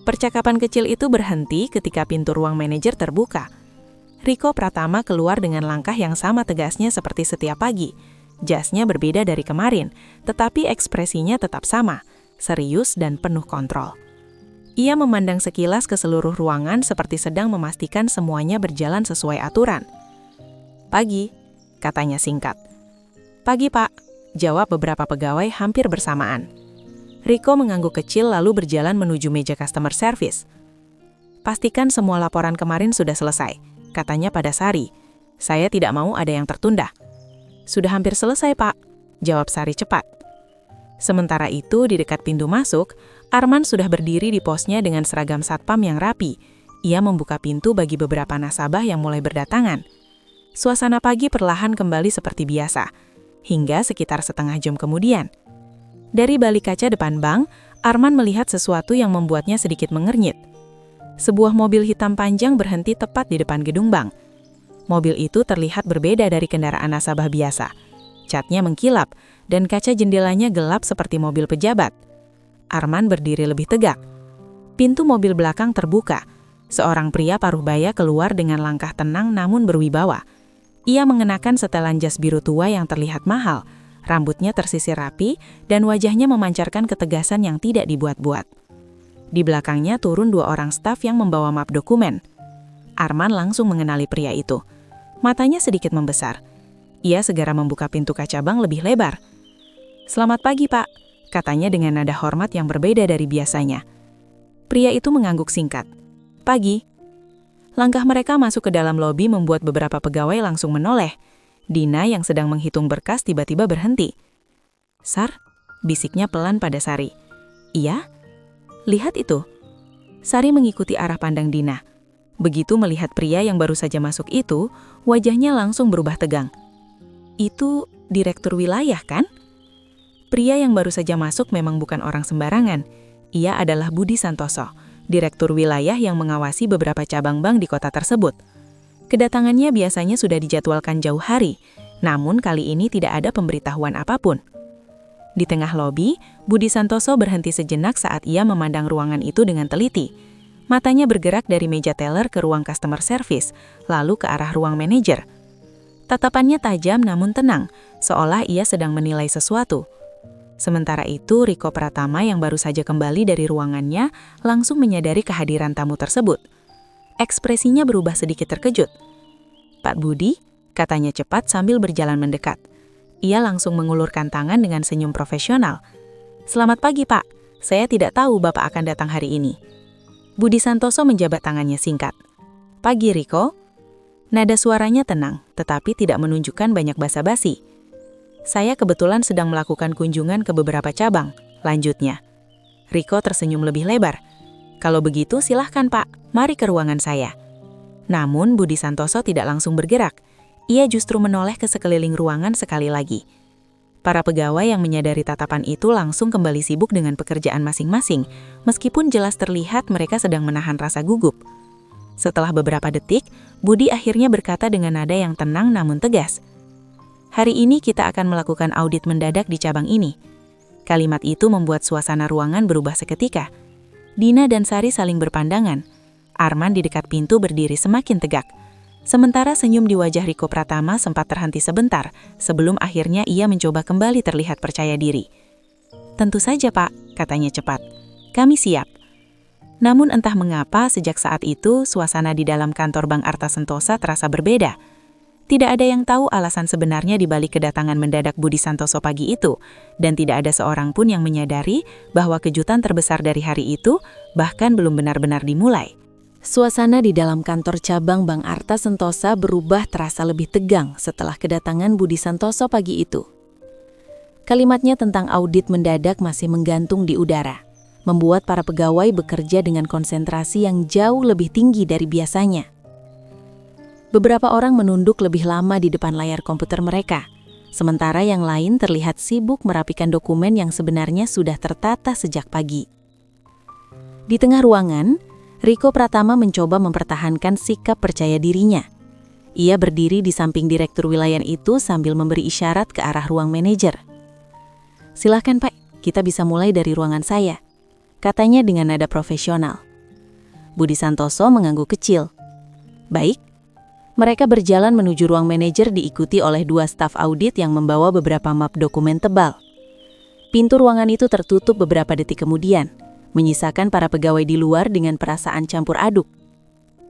S3: Percakapan kecil itu berhenti ketika pintu ruang manajer terbuka. Riko Pratama keluar dengan langkah yang sama tegasnya seperti setiap pagi. Jasnya berbeda dari kemarin, tetapi ekspresinya tetap sama, serius dan penuh kontrol. Ia memandang sekilas ke seluruh ruangan seperti sedang memastikan semuanya berjalan sesuai aturan. "Pagi," katanya singkat. Pagi, Pak, jawab beberapa pegawai hampir bersamaan. Riko mengangguk kecil lalu berjalan menuju meja customer service. Pastikan semua laporan kemarin sudah selesai, katanya pada Sari. Saya tidak mau ada yang tertunda. Sudah hampir selesai, Pak, jawab Sari cepat. Sementara itu, di dekat pintu masuk, Arman sudah berdiri di posnya dengan seragam satpam yang rapi. Ia membuka pintu bagi beberapa nasabah yang mulai berdatangan. Suasana pagi perlahan kembali seperti biasa, hingga sekitar setengah jam kemudian. Dari balik kaca depan bank, Arman melihat sesuatu yang membuatnya sedikit mengernyit. Sebuah mobil hitam panjang berhenti tepat di depan gedung bank. Mobil itu terlihat berbeda dari kendaraan nasabah biasa. Catnya mengkilap, dan kaca jendelanya gelap seperti mobil pejabat. Arman berdiri lebih tegak. Pintu mobil belakang terbuka. Seorang pria paruh baya keluar dengan langkah tenang namun berwibawa. Ia mengenakan setelan jas biru tua yang terlihat mahal. Rambutnya tersisir rapi, dan wajahnya memancarkan ketegasan yang tidak dibuat-buat. Di belakangnya turun 2 orang staf yang membawa map dokumen. Arman langsung mengenali pria itu. Matanya sedikit membesar. Ia segera membuka pintu kaca bank lebih lebar. "Selamat pagi, Pak," katanya dengan nada hormat yang berbeda dari biasanya. Pria itu mengangguk singkat. "Pagi." Langkah mereka masuk ke dalam lobi membuat beberapa pegawai langsung menoleh. Dina yang sedang menghitung berkas tiba-tiba berhenti. "Sar," bisiknya pelan pada Sari. "Iya?" "Lihat itu." Sari mengikuti arah pandang Dina. Begitu melihat pria yang baru saja masuk itu, wajahnya langsung berubah tegang. "Itu direktur wilayah, kan?" Pria yang baru saja masuk memang bukan orang sembarangan. Ia adalah Budi Santoso, direktur wilayah yang mengawasi beberapa cabang bank di kota tersebut. Kedatangannya biasanya sudah dijadwalkan jauh hari, namun kali ini tidak ada pemberitahuan apapun. Di tengah lobi, Budi Santoso berhenti sejenak saat ia memandang ruangan itu dengan teliti. Matanya bergerak dari meja teller ke ruang customer service, lalu ke arah ruang manajer. Tatapannya tajam namun tenang, seolah ia sedang menilai sesuatu. Sementara itu, Riko Pratama yang baru saja kembali dari ruangannya langsung menyadari kehadiran tamu tersebut. Ekspresinya berubah sedikit terkejut. "Pak Budi," katanya cepat sambil berjalan mendekat. Ia langsung mengulurkan tangan dengan senyum profesional. "Selamat pagi, Pak. Saya tidak tahu Bapak akan datang hari ini." Budi Santoso menjabat tangannya singkat. "Pagi, Riko." Nada suaranya tenang, tetapi tidak menunjukkan banyak basa-basi. "Saya kebetulan sedang melakukan kunjungan ke beberapa cabang," lanjutnya. Riko tersenyum lebih lebar. "Kalau begitu silahkan, Pak, mari ke ruangan saya." Namun Budi Santoso tidak langsung bergerak. Ia justru menoleh ke sekeliling ruangan sekali lagi. Para pegawai yang menyadari tatapan itu langsung kembali sibuk dengan pekerjaan masing-masing, meskipun jelas terlihat mereka sedang menahan rasa gugup. Setelah beberapa detik, Budi akhirnya berkata dengan nada yang tenang namun tegas. "Hari ini kita akan melakukan audit mendadak di cabang ini." Kalimat itu membuat suasana ruangan berubah seketika. Dina dan Sari saling berpandangan. Arman di dekat pintu berdiri semakin tegak. Sementara senyum di wajah Riko Pratama sempat terhenti sebentar, sebelum akhirnya ia mencoba kembali terlihat percaya diri. "Tentu saja, Pak," katanya cepat. "Kami siap." Namun entah mengapa sejak saat itu suasana di dalam kantor Bank Arta Sentosa terasa berbeda. Tidak ada yang tahu alasan sebenarnya di balik kedatangan mendadak Budi Santoso pagi itu, dan tidak ada seorang pun yang menyadari bahwa kejutan terbesar dari hari itu bahkan belum benar-benar dimulai.
S1: Suasana di dalam kantor cabang Bank Arta Sentosa berubah terasa lebih tegang setelah kedatangan Budi Santoso pagi itu. Kalimatnya tentang audit mendadak masih menggantung di udara, membuat para pegawai bekerja dengan konsentrasi yang jauh lebih tinggi dari biasanya. Beberapa orang menunduk lebih lama di depan layar komputer mereka, sementara yang lain terlihat sibuk merapikan dokumen yang sebenarnya sudah tertata sejak pagi. Di tengah ruangan, Riko Pratama mencoba mempertahankan sikap percaya dirinya. Ia berdiri di samping direktur wilayah itu sambil memberi isyarat ke arah ruang manajer. "Silahkan, Pak, kita bisa mulai dari ruangan saya," katanya dengan nada profesional. Budi Santoso mengangguk kecil. "Baik." Mereka berjalan menuju ruang manajer diikuti oleh 2 staf audit yang membawa beberapa map dokumen tebal. Pintu ruangan itu tertutup beberapa detik kemudian, menyisakan para pegawai di luar dengan perasaan campur aduk.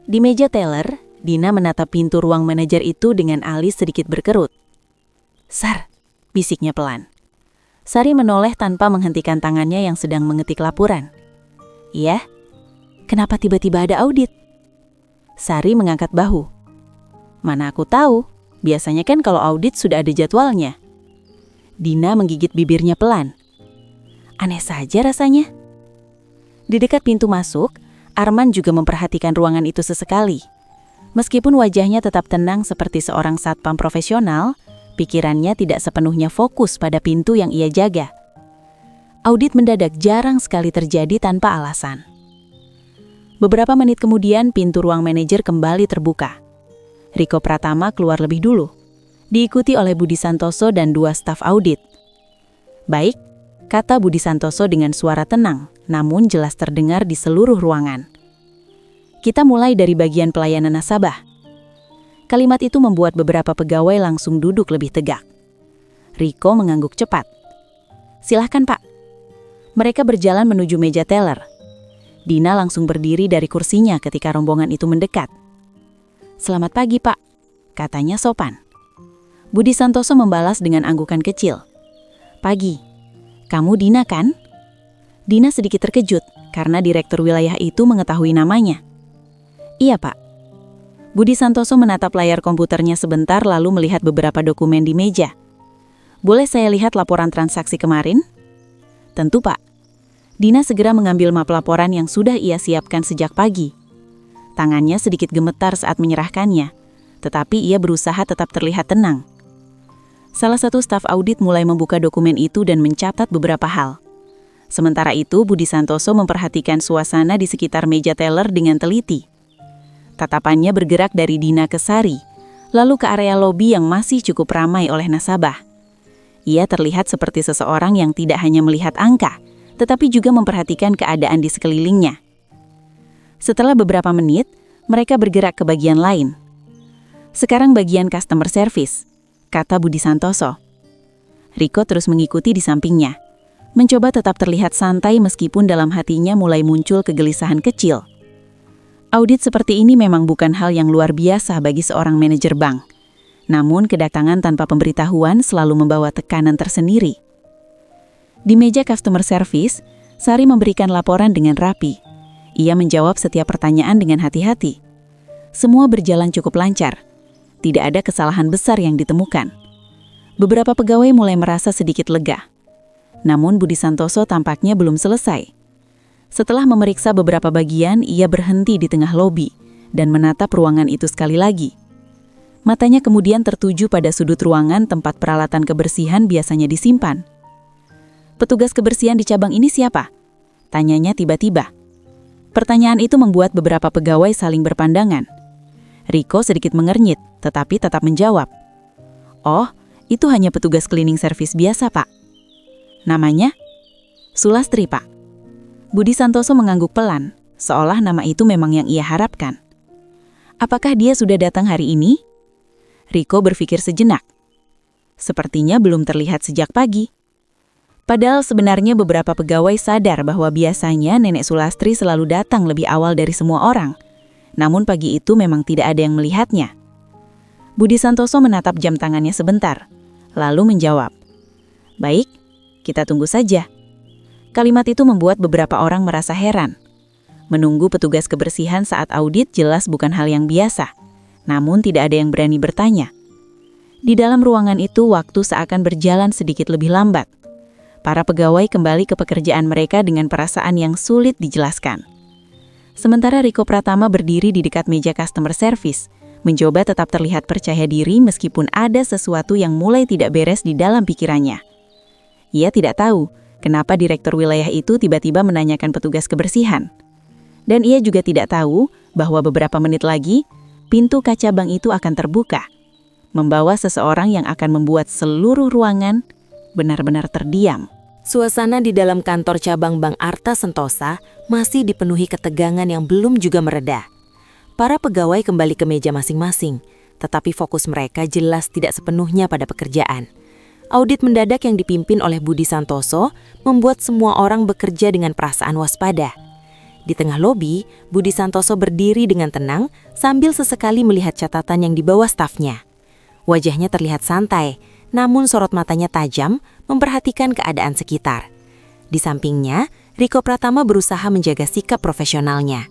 S1: Di meja teller, Dina menatap pintu ruang manajer itu dengan alis sedikit berkerut. "Sar,
S3: bisiknya pelan. Sari menoleh tanpa menghentikan tangannya yang sedang mengetik laporan. Iya? Kenapa tiba-tiba ada audit? Sari mengangkat bahu. Mana aku tahu, biasanya kan kalau audit sudah ada jadwalnya. Dina menggigit bibirnya pelan. Aneh saja rasanya. Di dekat pintu masuk, Arman juga memperhatikan ruangan itu sesekali. Meskipun wajahnya tetap tenang seperti seorang satpam profesional, pikirannya tidak sepenuhnya fokus pada pintu yang ia jaga. Audit mendadak jarang sekali terjadi tanpa alasan. Beberapa menit kemudian pintu ruang manajer kembali terbuka. Riko Pratama keluar lebih dulu, diikuti oleh Budi Santoso dan 2 staf audit. Baik, kata Budi Santoso dengan suara tenang, namun jelas terdengar di seluruh ruangan. Kita mulai dari bagian pelayanan nasabah. Kalimat itu membuat beberapa pegawai langsung duduk lebih tegak. Riko mengangguk cepat. Silahkan Pak. Mereka berjalan menuju meja teller. Dina langsung berdiri dari kursinya ketika rombongan itu mendekat. Selamat pagi Pak, katanya sopan. Budi Santoso membalas dengan anggukan kecil. Pagi, kamu Dina kan? Dina sedikit terkejut karena direktur wilayah itu mengetahui namanya. Iya Pak. Budi Santoso menatap layar komputernya sebentar lalu melihat beberapa dokumen di meja. Boleh saya lihat laporan transaksi kemarin? Tentu Pak. Dina segera mengambil map laporan yang sudah ia siapkan sejak pagi. Tangannya sedikit gemetar saat menyerahkannya, tetapi ia berusaha tetap terlihat tenang. Salah satu staf audit mulai membuka dokumen itu dan mencatat beberapa hal. Sementara itu, Budi Santoso memperhatikan suasana di sekitar meja teller dengan teliti. Tatapannya bergerak dari Dina ke Sari, lalu ke area lobi yang masih cukup ramai oleh nasabah. Ia terlihat seperti seseorang yang tidak hanya melihat angka, tetapi juga memperhatikan keadaan di sekelilingnya. Setelah beberapa menit, mereka bergerak ke bagian lain. Sekarang bagian customer service, kata Budi Santoso. Riko terus mengikuti di sampingnya, mencoba tetap terlihat santai meskipun dalam hatinya mulai muncul kegelisahan kecil. Audit seperti ini memang bukan hal yang luar biasa bagi seorang manajer bank. Namun kedatangan tanpa pemberitahuan selalu membawa tekanan tersendiri. Di meja customer service, Sari memberikan laporan dengan rapi. Ia menjawab setiap pertanyaan dengan hati-hati. Semua berjalan cukup lancar. Tidak ada kesalahan besar yang ditemukan. Beberapa pegawai mulai merasa sedikit lega. Namun Budi Santoso tampaknya belum selesai. Setelah memeriksa beberapa bagian, ia berhenti di tengah lobi dan menatap ruangan itu sekali lagi. Matanya kemudian tertuju pada sudut ruangan tempat peralatan kebersihan biasanya disimpan. Petugas kebersihan di cabang ini siapa? Tanyanya tiba-tiba. Pertanyaan itu membuat beberapa pegawai saling berpandangan. Riko sedikit mengernyit, tetapi tetap menjawab. Oh, itu hanya petugas cleaning service biasa, Pak. Namanya? Sulastri, Pak. Budi Santoso mengangguk pelan, seolah nama itu memang yang ia harapkan. Apakah dia sudah datang hari ini? Riko berpikir sejenak. Sepertinya belum terlihat sejak pagi. Padahal sebenarnya beberapa pegawai sadar bahwa biasanya Nenek Sulastri selalu datang lebih awal dari semua orang. Namun pagi itu memang tidak ada yang melihatnya. Budi Santoso menatap jam tangannya sebentar, lalu menjawab. Baik, kita tunggu saja. Kalimat itu membuat beberapa orang merasa heran. Menunggu petugas kebersihan saat audit jelas bukan hal yang biasa, namun tidak ada yang berani bertanya. Di dalam ruangan itu waktu seakan berjalan sedikit lebih lambat. Para pegawai kembali ke pekerjaan mereka dengan perasaan yang sulit dijelaskan. Sementara Riko Pratama berdiri di dekat meja customer service, mencoba tetap terlihat percaya diri meskipun ada sesuatu yang mulai tidak beres di dalam pikirannya. Ia tidak tahu kenapa direktur wilayah itu tiba-tiba menanyakan petugas kebersihan. Dan ia juga tidak tahu bahwa beberapa menit lagi, pintu kaca bank itu akan terbuka, membawa seseorang yang akan membuat seluruh ruangan benar-benar terdiam.
S1: Suasana di dalam kantor cabang Bank Arta Sentosa masih dipenuhi ketegangan yang belum juga mereda. Para pegawai kembali ke meja masing-masing, tetapi fokus mereka jelas tidak sepenuhnya pada pekerjaan. Audit mendadak yang dipimpin oleh Budi Santoso membuat semua orang bekerja dengan perasaan waspada. Di tengah lobi, Budi Santoso berdiri dengan tenang sambil sesekali melihat catatan yang dibawa stafnya. Wajahnya terlihat santai, namun sorot matanya tajam memperhatikan keadaan sekitar. Di sampingnya, Riko Pratama berusaha menjaga sikap profesionalnya.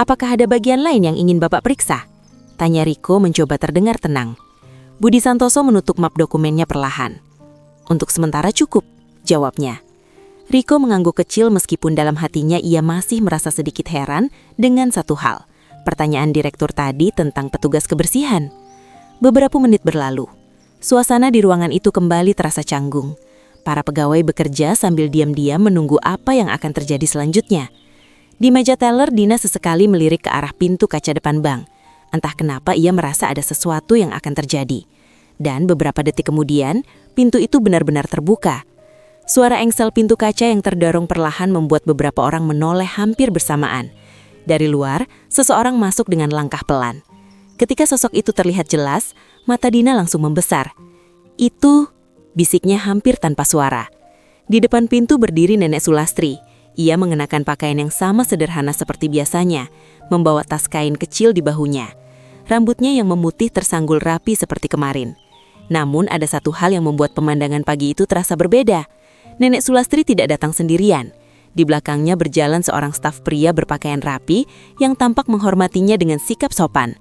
S1: "Apakah ada bagian lain yang ingin Bapak periksa?" tanya Riko mencoba terdengar tenang. Budi Santoso menutup map dokumennya perlahan. "Untuk sementara cukup," jawabnya. Riko mengangguk kecil meskipun dalam hatinya ia masih merasa sedikit heran dengan satu hal, pertanyaan direktur tadi tentang petugas kebersihan. Beberapa menit berlalu. Suasana di ruangan itu kembali terasa canggung. Para pegawai bekerja sambil diam-diam menunggu apa yang akan terjadi selanjutnya. Di meja teller, Dina sesekali melirik ke arah pintu kaca depan bank. Entah kenapa ia merasa ada sesuatu yang akan terjadi. Dan beberapa detik kemudian, pintu itu benar-benar terbuka. Suara engsel pintu kaca yang terdorong perlahan membuat beberapa orang menoleh hampir bersamaan. Dari luar, seseorang masuk dengan langkah pelan. Ketika sosok itu terlihat jelas, mata Dina langsung membesar. "Itu," bisiknya hampir tanpa suara. Di depan pintu berdiri Nenek Sulastri. Ia mengenakan pakaian yang sama sederhana seperti biasanya, membawa tas kain kecil di bahunya. Rambutnya yang memutih tersanggul rapi seperti kemarin. Namun ada satu hal yang membuat pemandangan pagi itu terasa berbeda. Nenek Sulastri tidak datang sendirian. Di belakangnya berjalan seorang staf pria berpakaian rapi yang tampak menghormatinya dengan sikap sopan.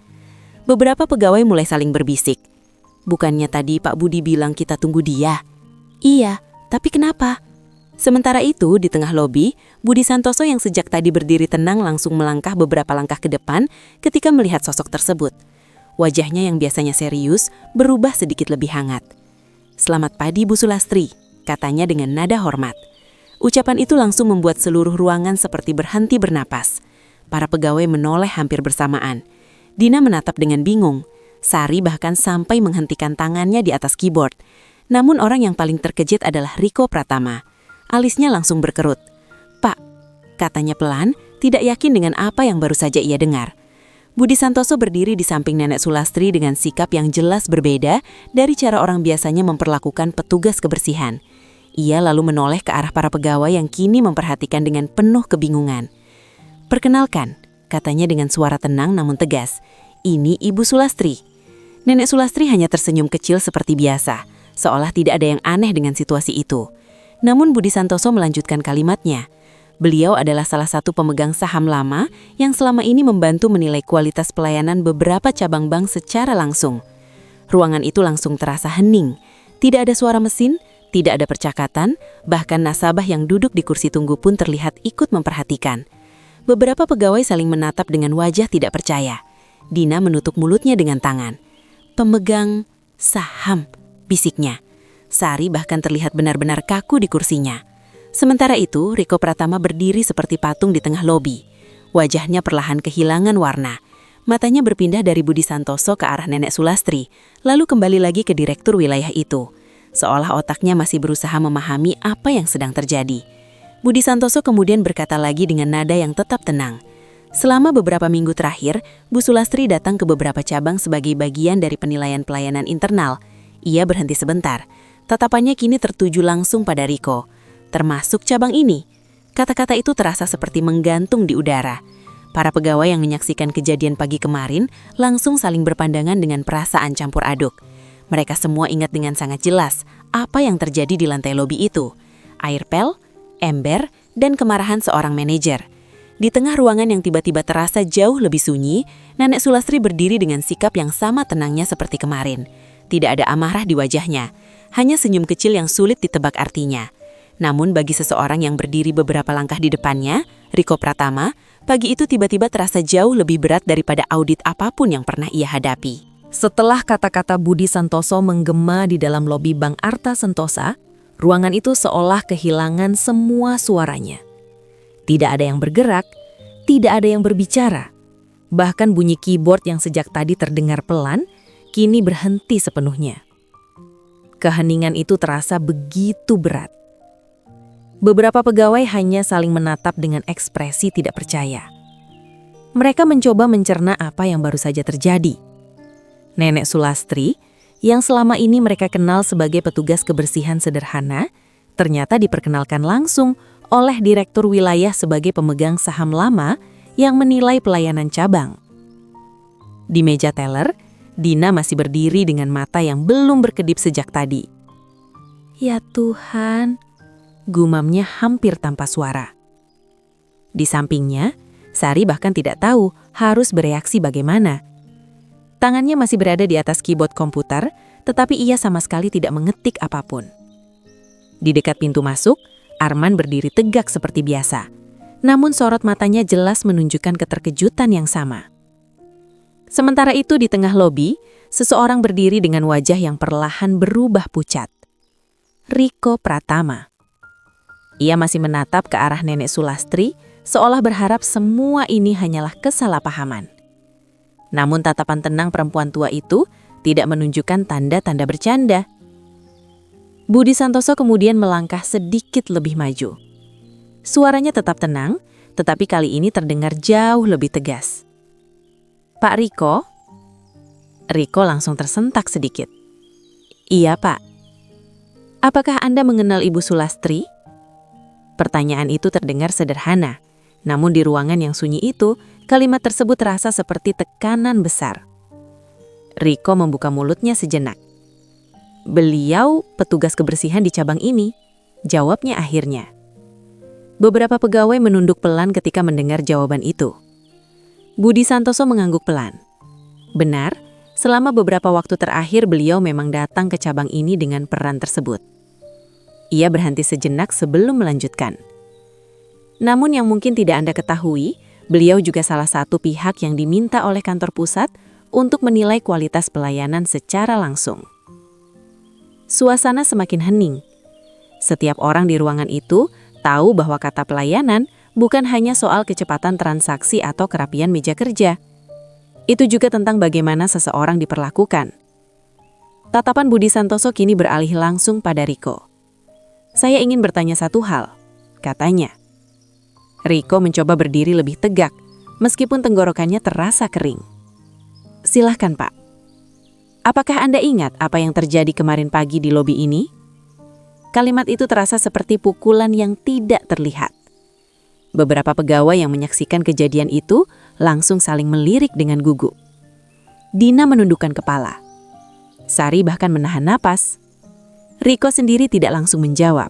S1: Beberapa pegawai mulai saling berbisik. "Bukannya tadi Pak Budi bilang kita tunggu dia?" "Iya, tapi kenapa?" Sementara itu, di tengah lobi, Budi Santoso yang sejak tadi berdiri tenang langsung melangkah beberapa langkah ke depan ketika melihat sosok tersebut. Wajahnya yang biasanya serius berubah sedikit lebih hangat. "Selamat pagi, Bu Sulastri," katanya dengan nada hormat. Ucapan itu langsung membuat seluruh ruangan seperti berhenti bernapas. Para pegawai menoleh hampir bersamaan. Dina menatap dengan bingung. Sari bahkan sampai menghentikan tangannya di atas keyboard. Namun orang yang paling terkejut adalah Riko Pratama. Alisnya langsung berkerut. "Pak," katanya pelan, tidak yakin dengan apa yang baru saja ia dengar. Budi Santoso berdiri di samping Nenek Sulastri dengan sikap yang jelas berbeda dari cara orang biasanya memperlakukan petugas kebersihan. Ia lalu menoleh ke arah para pegawai yang kini memperhatikan dengan penuh kebingungan. "Perkenalkan," katanya dengan suara tenang namun tegas. "Ini Ibu Sulastri." Nenek Sulastri hanya tersenyum kecil seperti biasa, seolah tidak ada yang aneh dengan situasi itu. Namun Budi Santoso melanjutkan kalimatnya. Beliau adalah salah satu pemegang saham lama yang selama ini membantu menilai kualitas pelayanan beberapa cabang bank secara langsung. Ruangan itu langsung terasa hening. Tidak ada suara mesin, tidak ada percakapan, bahkan nasabah yang duduk di kursi tunggu pun terlihat ikut memperhatikan. Beberapa pegawai saling menatap dengan wajah tidak percaya. Dina menutup mulutnya dengan tangan. "Pemegang saham," bisiknya. Sari bahkan terlihat benar-benar kaku di kursinya. Sementara itu, Riko Pratama berdiri seperti patung di tengah lobi. Wajahnya perlahan kehilangan warna. Matanya berpindah dari Budi Santoso ke arah Nenek Sulastri, lalu kembali lagi ke direktur wilayah itu. Seolah otaknya masih berusaha memahami apa yang sedang terjadi. Budi Santoso kemudian berkata lagi dengan nada yang tetap tenang. Selama beberapa minggu terakhir, Bu Sulastri datang ke beberapa cabang sebagai bagian dari penilaian pelayanan internal. Ia berhenti sebentar. Tatapannya kini tertuju langsung pada Riko. "Termasuk cabang ini." Kata-kata itu terasa seperti menggantung di udara. Para pegawai yang menyaksikan kejadian pagi kemarin langsung saling berpandangan dengan perasaan campur aduk. Mereka semua ingat dengan sangat jelas apa yang terjadi di lantai lobi itu. Air pel, ember, dan kemarahan seorang manajer. Di tengah ruangan yang tiba-tiba terasa jauh lebih sunyi, Nenek Sulastri berdiri dengan sikap yang sama tenangnya seperti kemarin. Tidak ada amarah di wajahnya. Hanya senyum kecil yang sulit ditebak artinya. Namun bagi seseorang yang berdiri beberapa langkah di depannya, Riko Pratama, pagi itu tiba-tiba terasa jauh lebih berat daripada audit apapun yang pernah ia hadapi.
S2: Setelah kata-kata Budi Santoso menggema di dalam lobi Bank Arta Sentosa, ruangan itu seolah kehilangan semua suaranya. Tidak ada yang bergerak, tidak ada yang berbicara. Bahkan bunyi keyboard yang sejak tadi terdengar pelan, kini berhenti sepenuhnya. Keheningan itu terasa begitu berat. Beberapa pegawai hanya saling menatap dengan ekspresi tidak percaya. Mereka mencoba mencerna apa yang baru saja terjadi. Nenek Sulastri, yang selama ini mereka kenal sebagai petugas kebersihan sederhana, ternyata diperkenalkan langsung oleh direktur wilayah sebagai pemegang saham lama yang menilai pelayanan cabang. Di meja teller, Dina masih berdiri dengan mata yang belum berkedip sejak tadi.
S3: Ya Tuhan,
S2: Gumamnya hampir tanpa suara. Di sampingnya, Sari bahkan tidak tahu harus bereaksi bagaimana. Tangannya masih berada di atas keyboard komputer, tetapi ia sama sekali tidak mengetik apapun. Di dekat pintu masuk, Arman berdiri tegak seperti biasa. Namun sorot matanya jelas menunjukkan keterkejutan yang sama. Sementara itu di tengah lobi, seseorang berdiri dengan wajah yang perlahan berubah pucat. Riko Pratama. Ia masih menatap ke arah Nenek Sulastri, seolah berharap semua ini hanyalah kesalahpahaman. Namun tatapan tenang perempuan tua itu tidak menunjukkan tanda-tanda bercanda. Budi Santoso kemudian melangkah sedikit lebih maju. Suaranya tetap tenang, tetapi kali ini terdengar jauh lebih tegas. "Pak Riko?" Riko langsung tersentak sedikit. "Iya, Pak." "Apakah Anda mengenal Ibu Sulastri?" Pertanyaan itu terdengar sederhana, namun di ruangan yang sunyi itu, kalimat tersebut terasa seperti tekanan besar. Riko membuka mulutnya sejenak. "Beliau petugas kebersihan di cabang ini," jawabnya akhirnya. Beberapa pegawai menunduk pelan ketika mendengar jawaban itu. Budi Santoso mengangguk pelan. Benar, selama beberapa waktu terakhir beliau memang datang ke cabang ini dengan peran tersebut. Ia berhenti sejenak sebelum melanjutkan. Namun yang mungkin tidak Anda ketahui, beliau juga salah satu pihak yang diminta oleh kantor pusat untuk menilai kualitas pelayanan secara langsung. Suasana semakin hening. Setiap orang di ruangan itu tahu bahwa kata pelayanan bukan hanya soal kecepatan transaksi atau kerapian meja kerja. Itu juga tentang bagaimana seseorang diperlakukan. Tatapan Budi Santoso kini beralih langsung pada Riko. "Saya ingin bertanya satu hal," katanya. Riko mencoba berdiri lebih tegak, meskipun tenggorokannya terasa kering. "Silahkan, Pak. Apakah Anda ingat apa yang terjadi kemarin pagi di lobi ini?" Kalimat itu terasa seperti pukulan yang tidak terlihat. Beberapa pegawai yang menyaksikan kejadian itu langsung saling melirik dengan gugup. Dina menundukkan kepala. Sari bahkan menahan napas. Riko sendiri tidak langsung menjawab.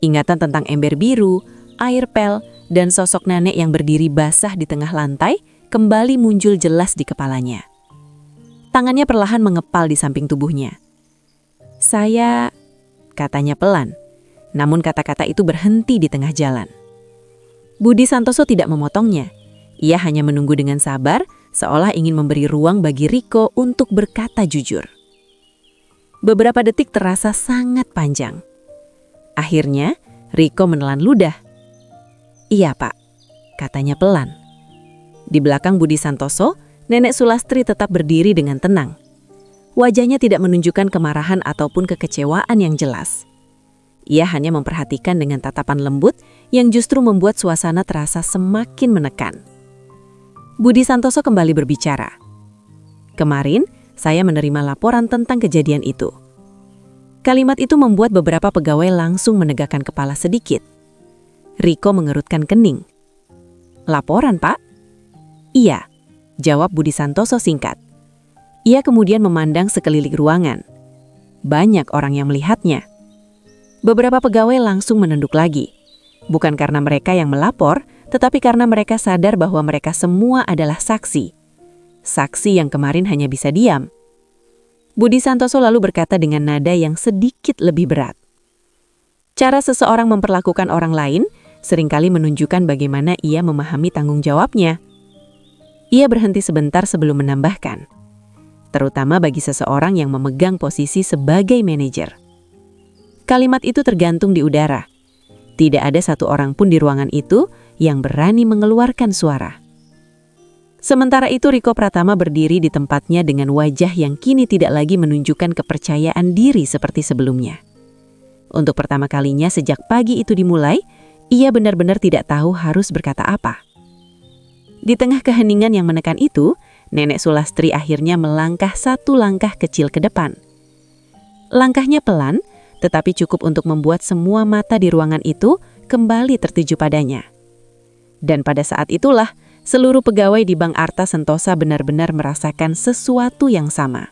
S2: Ingatan tentang ember biru, air pel, dan sosok nenek yang berdiri basah di tengah lantai kembali muncul jelas di kepalanya. Tangannya perlahan mengepal di samping tubuhnya. "Saya..." katanya pelan, namun kata-kata itu berhenti di tengah jalan. Budi Santoso tidak memotongnya. Ia hanya menunggu dengan sabar, seolah ingin memberi ruang bagi Riko untuk berkata jujur. Beberapa detik terasa sangat panjang. Akhirnya, Riko menelan ludah. "Iya, Pak," katanya pelan. Di belakang Budi Santoso, Nenek Sulastri tetap berdiri dengan tenang. Wajahnya tidak menunjukkan kemarahan ataupun kekecewaan yang jelas. Ia hanya memperhatikan dengan tatapan lembut yang justru membuat suasana terasa semakin menekan. Budi Santoso kembali berbicara. "Kemarin, saya menerima laporan tentang kejadian itu." Kalimat itu membuat beberapa pegawai langsung menegakkan kepala sedikit. Riko mengerutkan kening. "Laporan, Pak?" "Iya," jawab Budi Santoso singkat. Ia kemudian memandang sekeliling ruangan. Banyak orang yang melihatnya. Beberapa pegawai langsung menunduk lagi. Bukan karena mereka yang melapor, tetapi karena mereka sadar bahwa mereka semua adalah saksi. Saksi yang kemarin hanya bisa diam. Budi Santoso lalu berkata dengan nada yang sedikit lebih berat. Cara seseorang memperlakukan orang lain seringkali menunjukkan bagaimana ia memahami tanggung jawabnya. Ia berhenti sebentar sebelum menambahkan, terutama bagi seseorang yang memegang posisi sebagai manajer. Kalimat itu tergantung di udara. Tidak ada satu orang pun di ruangan itu yang berani mengeluarkan suara. Sementara itu Riko Pratama berdiri di tempatnya dengan wajah yang kini tidak lagi menunjukkan kepercayaan diri seperti sebelumnya. Untuk pertama kalinya sejak pagi itu dimulai, ia benar-benar tidak tahu harus berkata apa. Di tengah keheningan yang menekan itu, Nenek Sulastri akhirnya melangkah satu langkah kecil ke depan. Langkahnya pelan, tetapi cukup untuk membuat semua mata di ruangan itu kembali tertuju padanya. Dan pada saat itulah, Seluruh pegawai di Bank Arta Sentosa benar-benar merasakan sesuatu yang sama.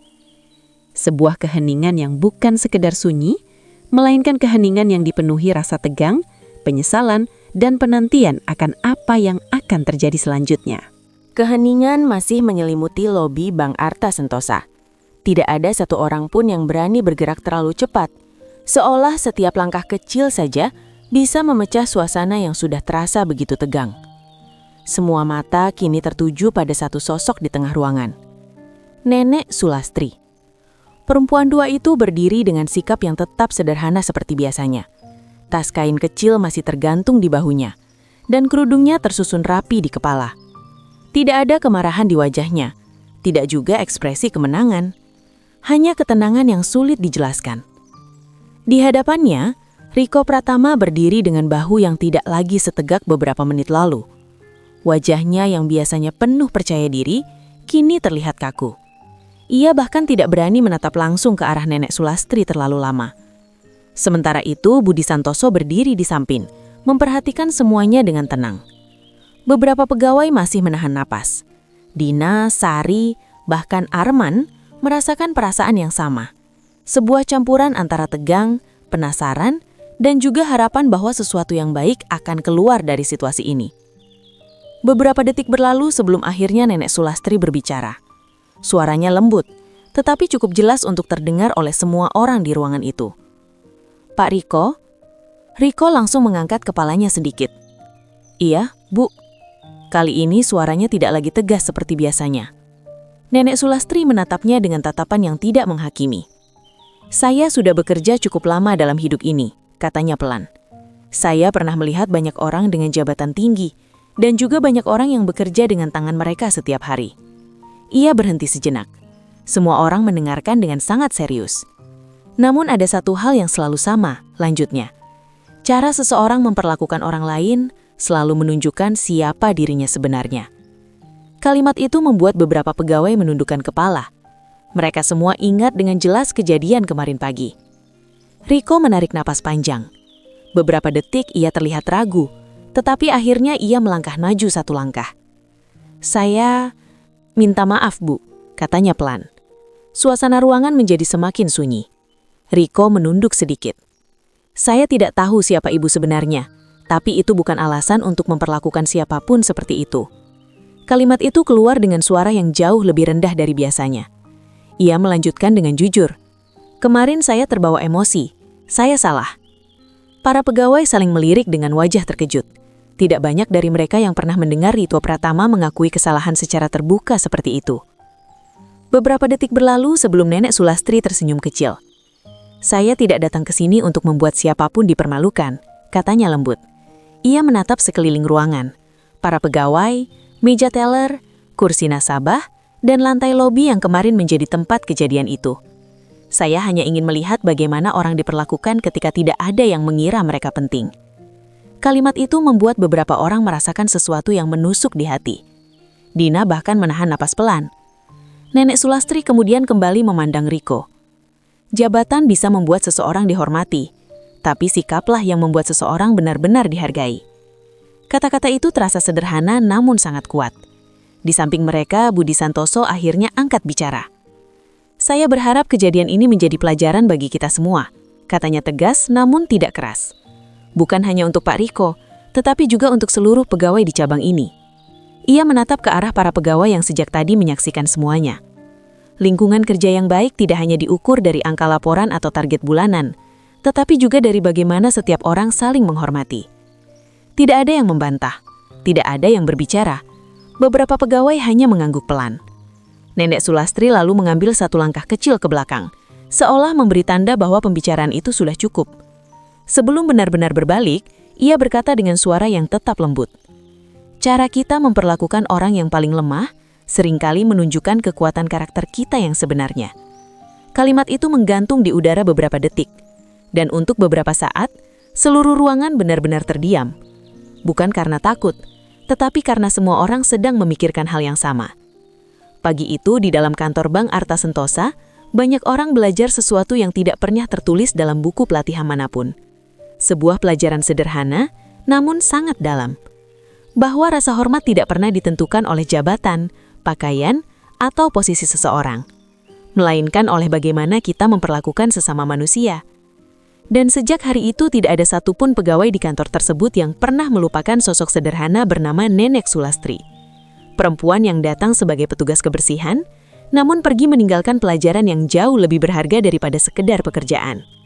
S2: Sebuah keheningan yang bukan sekedar sunyi, melainkan keheningan yang dipenuhi rasa tegang, penyesalan, dan penantian akan apa yang akan terjadi selanjutnya.
S3: Keheningan masih menyelimuti lobi Bank Arta Sentosa. Tidak ada satu orang pun yang berani bergerak terlalu cepat, seolah setiap langkah kecil saja bisa memecah suasana yang sudah terasa begitu tegang. Semua mata kini tertuju pada satu sosok di tengah ruangan. Nenek Sulastri. Perempuan tua itu berdiri dengan sikap yang tetap sederhana seperti biasanya. Tas kain kecil masih tergantung di bahunya, dan kerudungnya tersusun rapi di kepala. Tidak ada kemarahan di wajahnya, tidak juga ekspresi kemenangan. Hanya ketenangan yang sulit dijelaskan. Di hadapannya, Riko Pratama berdiri dengan bahu yang tidak lagi setegak beberapa menit lalu. Wajahnya yang biasanya penuh percaya diri, kini terlihat kaku. Ia bahkan tidak berani menatap langsung ke arah Nenek Sulastri terlalu lama. Sementara itu, Budi Santoso berdiri di samping, memperhatikan semuanya dengan tenang. Beberapa pegawai masih menahan napas. Dina, Sari, bahkan Arman merasakan perasaan yang sama. Sebuah campuran antara tegang, penasaran, dan juga harapan bahwa sesuatu yang baik akan keluar dari situasi ini. Beberapa detik berlalu sebelum akhirnya Nenek Sulastri berbicara. Suaranya lembut, tetapi cukup jelas untuk terdengar oleh semua orang di ruangan itu. "Pak Riko?" Riko langsung mengangkat kepalanya sedikit. "Iya, Bu." Kali ini suaranya tidak lagi tegas seperti biasanya. Nenek Sulastri menatapnya dengan tatapan yang tidak menghakimi. "Saya sudah bekerja cukup lama dalam hidup ini," katanya pelan. "Saya pernah melihat banyak orang dengan jabatan tinggi, dan juga banyak orang yang bekerja dengan tangan mereka setiap hari." Ia berhenti sejenak. Semua orang mendengarkan dengan sangat serius. Namun ada satu hal yang selalu sama, lanjutnya. Cara seseorang memperlakukan orang lain selalu menunjukkan siapa dirinya sebenarnya. Kalimat itu membuat beberapa pegawai menundukkan kepala. Mereka semua ingat dengan jelas kejadian kemarin pagi. Riko menarik napas panjang. Beberapa detik ia terlihat ragu, tetapi akhirnya ia melangkah maju satu langkah. "Saya minta maaf, Bu," katanya pelan. Suasana ruangan menjadi semakin sunyi. Riko menunduk sedikit. "Saya tidak tahu siapa ibu sebenarnya, tapi itu bukan alasan untuk memperlakukan siapapun seperti itu." Kalimat itu keluar dengan suara yang jauh lebih rendah dari biasanya. Ia melanjutkan dengan jujur. "Kemarin saya terbawa emosi. Saya salah." Para pegawai saling melirik dengan wajah terkejut. Tidak banyak dari mereka yang pernah mendengar Riko Pratama mengakui kesalahan secara terbuka seperti itu. Beberapa detik berlalu sebelum Nenek Sulastri tersenyum kecil. "Saya tidak datang ke sini untuk membuat siapapun dipermalukan," katanya lembut. Ia menatap sekeliling ruangan. Para pegawai, meja teller, kursi nasabah, dan lantai lobi yang kemarin menjadi tempat kejadian itu. "Saya hanya ingin melihat bagaimana orang diperlakukan ketika tidak ada yang mengira mereka penting." Kalimat itu membuat beberapa orang merasakan sesuatu yang menusuk di hati. Dina bahkan menahan napas pelan. Nenek Sulastri kemudian kembali memandang Riko. Jabatan bisa membuat seseorang dihormati, tapi sikaplah yang membuat seseorang benar-benar dihargai. Kata-kata itu terasa sederhana namun sangat kuat. Di samping mereka, Budi Santoso akhirnya angkat bicara. "Saya berharap kejadian ini menjadi pelajaran bagi kita semua," katanya tegas namun tidak keras. Bukan hanya untuk Pak Riko, tetapi juga untuk seluruh pegawai di cabang ini. Ia menatap ke arah para pegawai yang sejak tadi menyaksikan semuanya. Lingkungan kerja yang baik tidak hanya diukur dari angka laporan atau target bulanan, tetapi juga dari bagaimana setiap orang saling menghormati. Tidak ada yang membantah, tidak ada yang berbicara. Beberapa pegawai hanya mengangguk pelan. Nenek Sulastri lalu mengambil satu langkah kecil ke belakang, seolah memberi tanda bahwa pembicaraan itu sudah cukup. Sebelum benar-benar berbalik, ia berkata dengan suara yang tetap lembut. "Cara kita memperlakukan orang yang paling lemah seringkali menunjukkan kekuatan karakter kita yang sebenarnya." Kalimat itu menggantung di udara beberapa detik, dan untuk beberapa saat, seluruh ruangan benar-benar terdiam. Bukan karena takut, tetapi karena semua orang sedang memikirkan hal yang sama. Pagi itu di dalam kantor Bank Arta Sentosa, banyak orang belajar sesuatu yang tidak pernah tertulis dalam buku pelatihan manapun. Sebuah pelajaran sederhana, namun sangat dalam.
S2: bahwa rasa hormat tidak pernah ditentukan oleh jabatan, pakaian, atau posisi seseorang, melainkan oleh bagaimana kita memperlakukan sesama manusia. Dan sejak hari itu tidak ada satupun pegawai di kantor tersebut yang pernah melupakan sosok sederhana bernama Nenek Sulastri. Perempuan yang datang sebagai petugas kebersihan, namun pergi meninggalkan pelajaran yang jauh lebih berharga daripada sekedar pekerjaan.